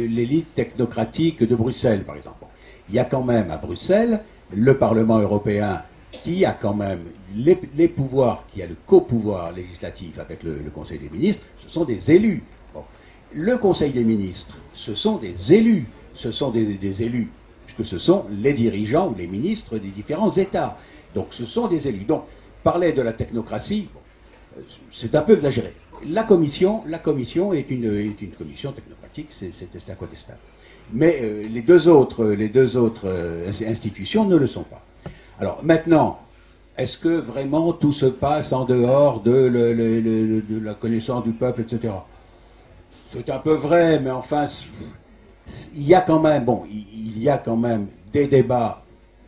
l'élite technocratique de Bruxelles, par exemple. Il y a quand même à Bruxelles le Parlement européen qui a quand même les pouvoirs, qui a le copouvoir législatif avec le Conseil des ministres, ce sont des élus. Bon. Le Conseil des ministres, ce sont des élus, puisque ce sont les dirigeants ou les ministres des différents États. Donc ce sont des élus. Donc parler de la technocratie, bon, c'est un peu exagéré. La commission est une commission technocratique, c'est incontestable. Mais les deux autres institutions ne le sont pas. Alors maintenant, est-ce que vraiment tout se passe en dehors de la connaissance du peuple, etc. C'est un peu vrai, mais enfin, il y a quand même des débats,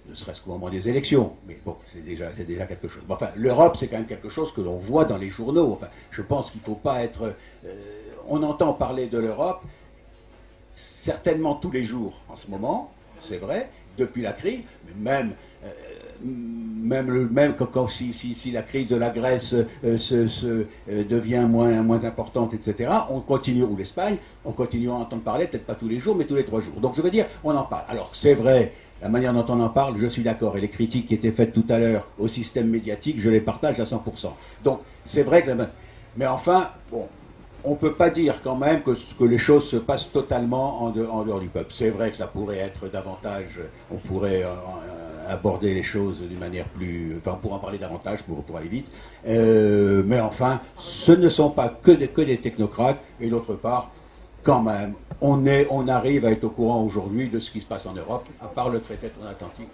ne serait-ce qu'au moment des élections, mais bon, c'est déjà quelque chose. Bon, enfin, l'Europe, c'est quand même quelque chose que l'on voit dans les journaux. Enfin, je pense qu'il ne faut pas être... on entend parler de l'Europe certainement tous les jours en ce moment, c'est vrai, depuis la crise, mais même quand si la crise de la Grèce devient moins importante, etc., on continue, ou l'Espagne, on continue à entendre parler, peut-être pas tous les jours, mais tous les 3 jours. Donc je veux dire, on en parle. Alors c'est vrai, la manière dont on en parle, je suis d'accord, et les critiques qui étaient faites tout à l'heure au système médiatique, je les partage à 100%. Donc c'est vrai que... Mais enfin, bon... On ne peut pas dire quand même que les choses se passent totalement en dehors du peuple. C'est vrai que ça pourrait être davantage, on pourrait aborder les choses d'une manière plus... Enfin, on pourrait en parler davantage pour aller vite. Mais enfin, ce ne sont pas que des technocrates. Et d'autre part, quand même, on arrive à être au courant aujourd'hui de ce qui se passe en Europe, à part le traité transatlantique.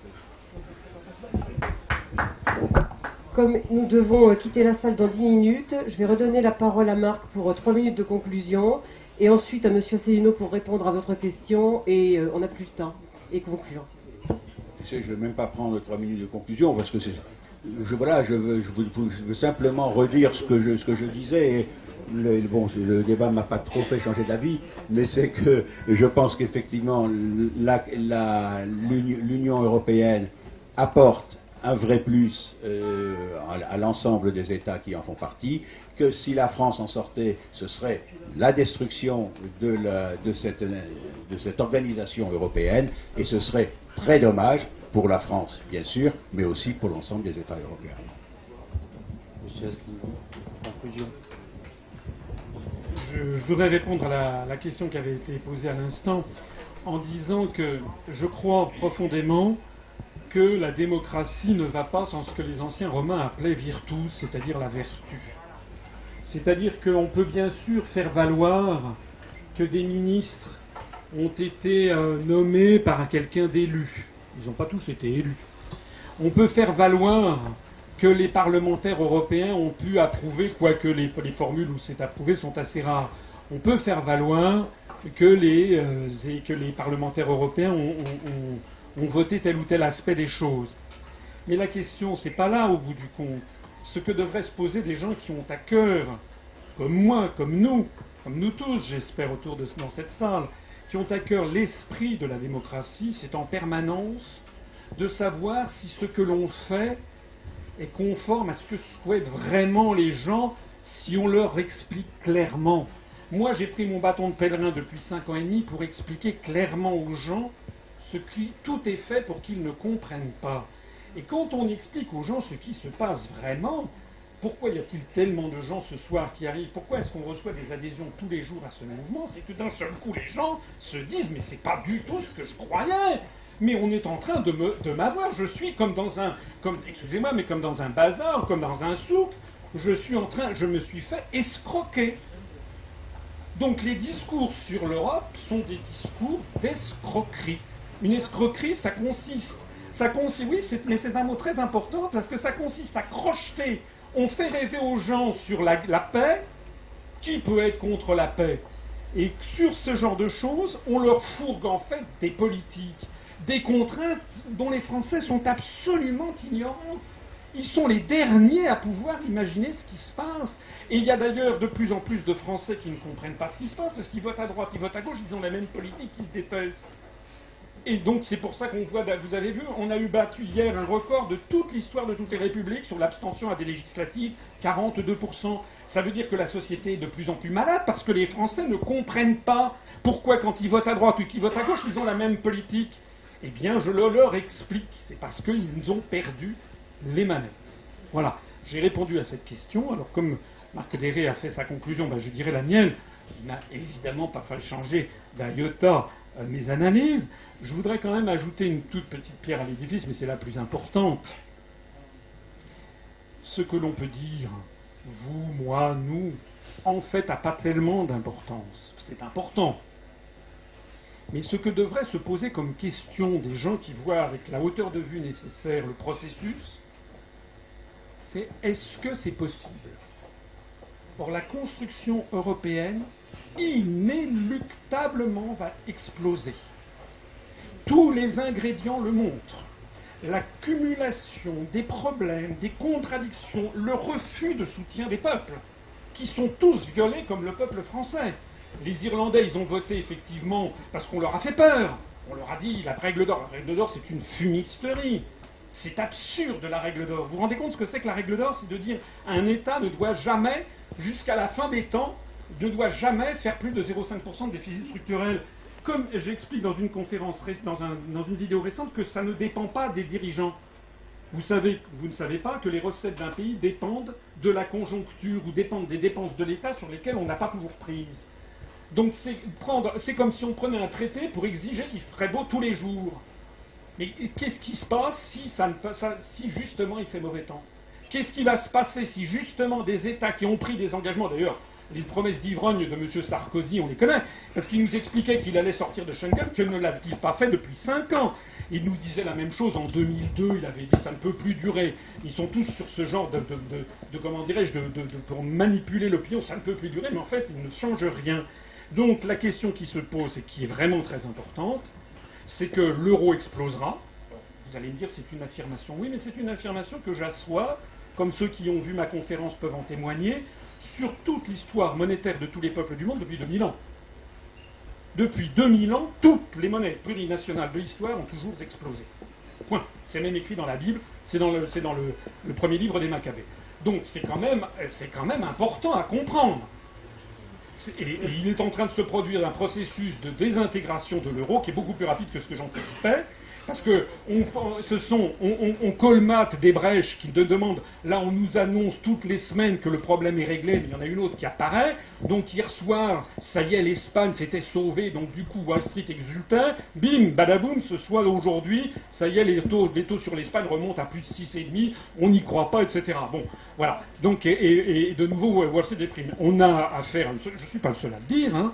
Comme nous devons quitter la salle dans 10 minutes, je vais redonner la parole à Marc pour 3 minutes de conclusion, et ensuite à M. Asselineau pour répondre à votre question, et on n'a plus le temps, et conclure. Tu sais, je ne vais même pas prendre 3 minutes de conclusion, parce que je veux simplement redire ce que je disais, et le débat ne m'a pas trop fait changer d'avis, mais c'est que je pense qu'effectivement, l'Union européenne apporte un vrai plus à l'ensemble des États qui en font partie, que si la France en sortait, ce serait la destruction de cette organisation européenne, et ce serait très dommage pour la France, bien sûr, mais aussi pour l'ensemble des États européens. Monsieur Asselineau, conclusion. Je voudrais répondre à la question qui avait été posée à l'instant en disant que je crois profondément que la démocratie ne va pas sans ce que les anciens Romains appelaient virtus, c'est-à-dire la vertu. C'est-à-dire qu'on peut bien sûr faire valoir que des ministres ont été nommés par quelqu'un d'élu. Ils n'ont pas tous été élus. On peut faire valoir que les parlementaires européens ont pu approuver, quoique les formules où c'est approuvé sont assez rares. On peut faire valoir que les parlementaires européens ont voté tel ou tel aspect des choses. Mais la question, c'est pas là au bout du compte. Ce que devraient se poser des gens qui ont à cœur comme moi, comme nous tous, j'espère, dans cette salle, qui ont à cœur l'esprit de la démocratie, c'est en permanence de savoir si ce que l'on fait est conforme à ce que souhaitent vraiment les gens, si on leur explique clairement. Moi, j'ai pris mon bâton de pèlerin depuis 5 ans et demi pour expliquer clairement aux gens tout est fait pour qu'ils ne comprennent pas. Et quand on explique aux gens ce qui se passe vraiment, pourquoi y a-t-il tellement de gens ce soir qui arrivent? Pourquoi est-ce qu'on reçoit des adhésions tous les jours à ce mouvement? C'est que d'un seul coup, les gens se disent « mais c'est pas du tout ce que je croyais !» Mais on est en train de m'avoir. Je suis comme dans un... excusez-moi, mais comme dans un bazar, comme dans un souk. Je me suis fait escroquer. Donc les discours sur l'Europe sont des discours d'escroquerie. Une escroquerie, ça consiste... oui, mais c'est un mot très important parce que ça consiste à crocheter. On fait rêver aux gens sur la paix. Qui peut être contre la paix? Et sur ce genre de choses, on leur fourgue en fait des politiques, des contraintes dont les Français sont absolument ignorants. Ils sont les derniers à pouvoir imaginer ce qui se passe. Et il y a d'ailleurs de plus en plus de Français qui ne comprennent pas ce qui se passe parce qu'ils votent à droite, ils votent à gauche, ils ont la même politique qu'ils détestent. Et donc c'est pour ça qu'on voit, vous avez vu, on a eu battu hier un record de toute l'histoire de toutes les républiques sur l'abstention à des législatives, 42%. Ça veut dire que la société est de plus en plus malade parce que les Français ne comprennent pas pourquoi quand ils votent à droite ou qu'ils votent à gauche, ils ont la même politique. Eh bien, je le leur explique. C'est parce qu'ils ont perdu les manettes. Voilà. J'ai répondu à cette question. Alors, comme Marc Déré a fait sa conclusion, je dirais la mienne. Il n'a évidemment pas fallu changer d'un iota mes analyses. Je voudrais quand même ajouter une toute petite pierre à l'édifice, mais c'est la plus importante. Ce que l'on peut dire, vous, moi, nous, en fait, n'a pas tellement d'importance. C'est important. Mais ce que devrait se poser comme question des gens qui voient avec la hauteur de vue nécessaire le processus, c'est est-ce que c'est possible? Or, la construction européenne, inéluctablement, va exploser. Tous les ingrédients le montrent. L'accumulation des problèmes, des contradictions, le refus de soutien des peuples, qui sont tous violés comme le peuple français. Les Irlandais, ils ont voté effectivement parce qu'on leur a fait peur. On leur a dit la règle d'or. La règle d'or, c'est une fumisterie. C'est absurde, la règle d'or. Vous vous rendez compte ce que c'est que la règle d'or? C'est de dire un État ne doit jamais, jusqu'à la fin des temps, ne doit jamais faire plus de 0,5% de déficit structurel. Comme j'explique dans une conférence, dans une vidéo récente, que ça ne dépend pas des dirigeants. Vous ne savez pas que les recettes d'un pays dépendent de la conjoncture ou dépendent des dépenses de l'État sur lesquelles on n'a pas toujours prise. Donc c'est comme si on prenait un traité pour exiger qu'il ferait beau tous les jours. Mais qu'est-ce qui se passe si justement il fait mauvais temps? Qu'est-ce qui va se passer si justement des États qui ont pris des engagements, d'ailleurs les promesses d'ivrogne de M. Sarkozy, on les connaît, parce qu'il nous expliquait qu'il allait sortir de Schengen, que ne l'a-t-il pas fait depuis 5 ans? Il nous disait la même chose en 2002, il avait dit ça ne peut plus durer. Ils sont tous sur ce genre comment dirais-je, pour manipuler l'opinion, ça ne peut plus durer, mais en fait, il ne change rien. Donc la question qui se pose, et qui est vraiment très importante, c'est que l'euro explosera. Vous allez me dire c'est une affirmation. Oui, mais c'est une affirmation que j'assois, comme ceux qui ont vu ma conférence peuvent en témoigner, sur toute l'histoire monétaire de tous les peuples du monde depuis 2000 ans. Depuis 2000 ans, toutes les monnaies plurinationales de l'histoire ont toujours explosé. Point. C'est même écrit dans la Bible, c'est dans le premier livre des Maccabées. Donc c'est quand même important à comprendre. Et il est en train de se produire un processus de désintégration de l'euro qui est beaucoup plus rapide que ce que j'anticipais. Parce que on colmate des brèches qui demandent. Là, on nous annonce toutes les semaines que le problème est réglé, mais il y en a une autre qui apparaît. Donc hier soir, ça y est, l'Espagne s'était sauvée, donc du coup Wall Street exultait. Bim, badaboum, ce soir aujourd'hui, ça y est, les taux sur l'Espagne remontent à plus de 6,5, on n'y croit pas, etc. Bon, voilà. Donc, et de nouveau, Wall Street déprime. On a affaire, je ne suis pas le seul à le dire, hein.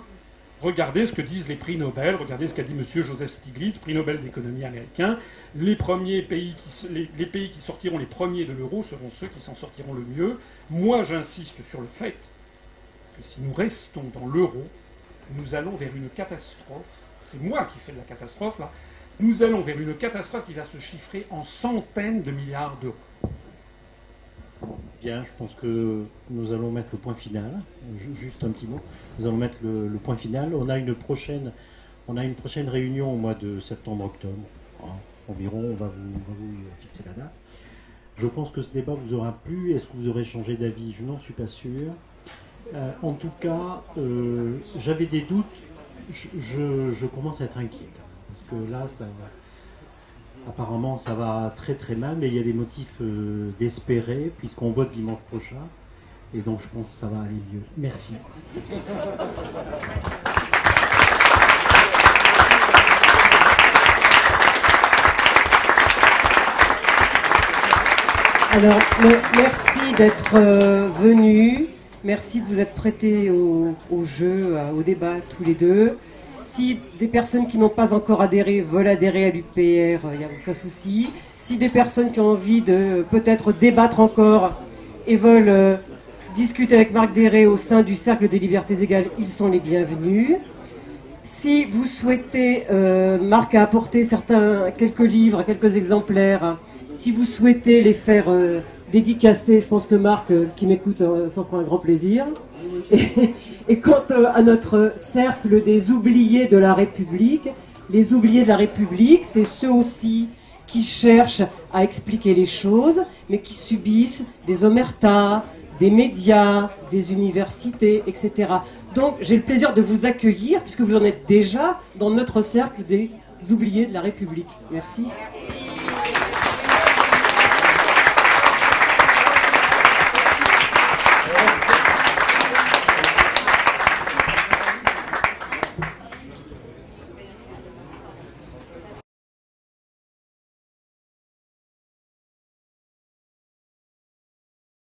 Regardez ce que disent les prix Nobel, regardez ce qu'a dit M. Joseph Stiglitz, prix Nobel d'économie américain. Les pays qui sortiront les premiers de l'euro seront ceux qui s'en sortiront le mieux. Moi, j'insiste sur le fait que si nous restons dans l'euro, nous allons vers une catastrophe. C'est moi qui fais de la catastrophe, là. Nous allons vers une catastrophe qui va se chiffrer en centaines de milliards d'euros. Bien, je pense que nous allons mettre le point final. Juste un petit mot. Nous allons mettre le point final. On a une prochaine réunion au mois de septembre-octobre. Environ, on va vous fixer la date. Je pense que ce débat vous aura plu. Est-ce que vous aurez changé d'avis? Je n'en suis pas sûr. En tout cas, j'avais des doutes. Je commence à être inquiet quand même, parce que là, apparemment, ça va très très mal, mais il y a des motifs d'espérer, puisqu'on vote dimanche prochain, et donc je pense que ça va aller mieux. Merci. Alors, merci d'être venu, merci de vous être prêtés au jeu, au débat tous les deux. Si des personnes qui n'ont pas encore adhéré veulent adhérer à l'UPR, il n'y a aucun souci. Si des personnes qui ont envie de peut-être débattre encore et veulent discuter avec Marc Déret au sein du Cercle des Libertés Égales, ils sont les bienvenus. Si vous souhaitez, Marc a apporté quelques livres, quelques exemplaires. Si vous souhaitez les faire dédicacer, je pense que Marc, qui m'écoute, s'en prend un grand plaisir. Et quant à notre cercle des oubliés de la République, les oubliés de la République, c'est ceux aussi qui cherchent à expliquer les choses, mais qui subissent des omertas, des médias, des universités, etc. Donc j'ai le plaisir de vous accueillir, puisque vous en êtes déjà dans notre cercle des oubliés de la République. Merci.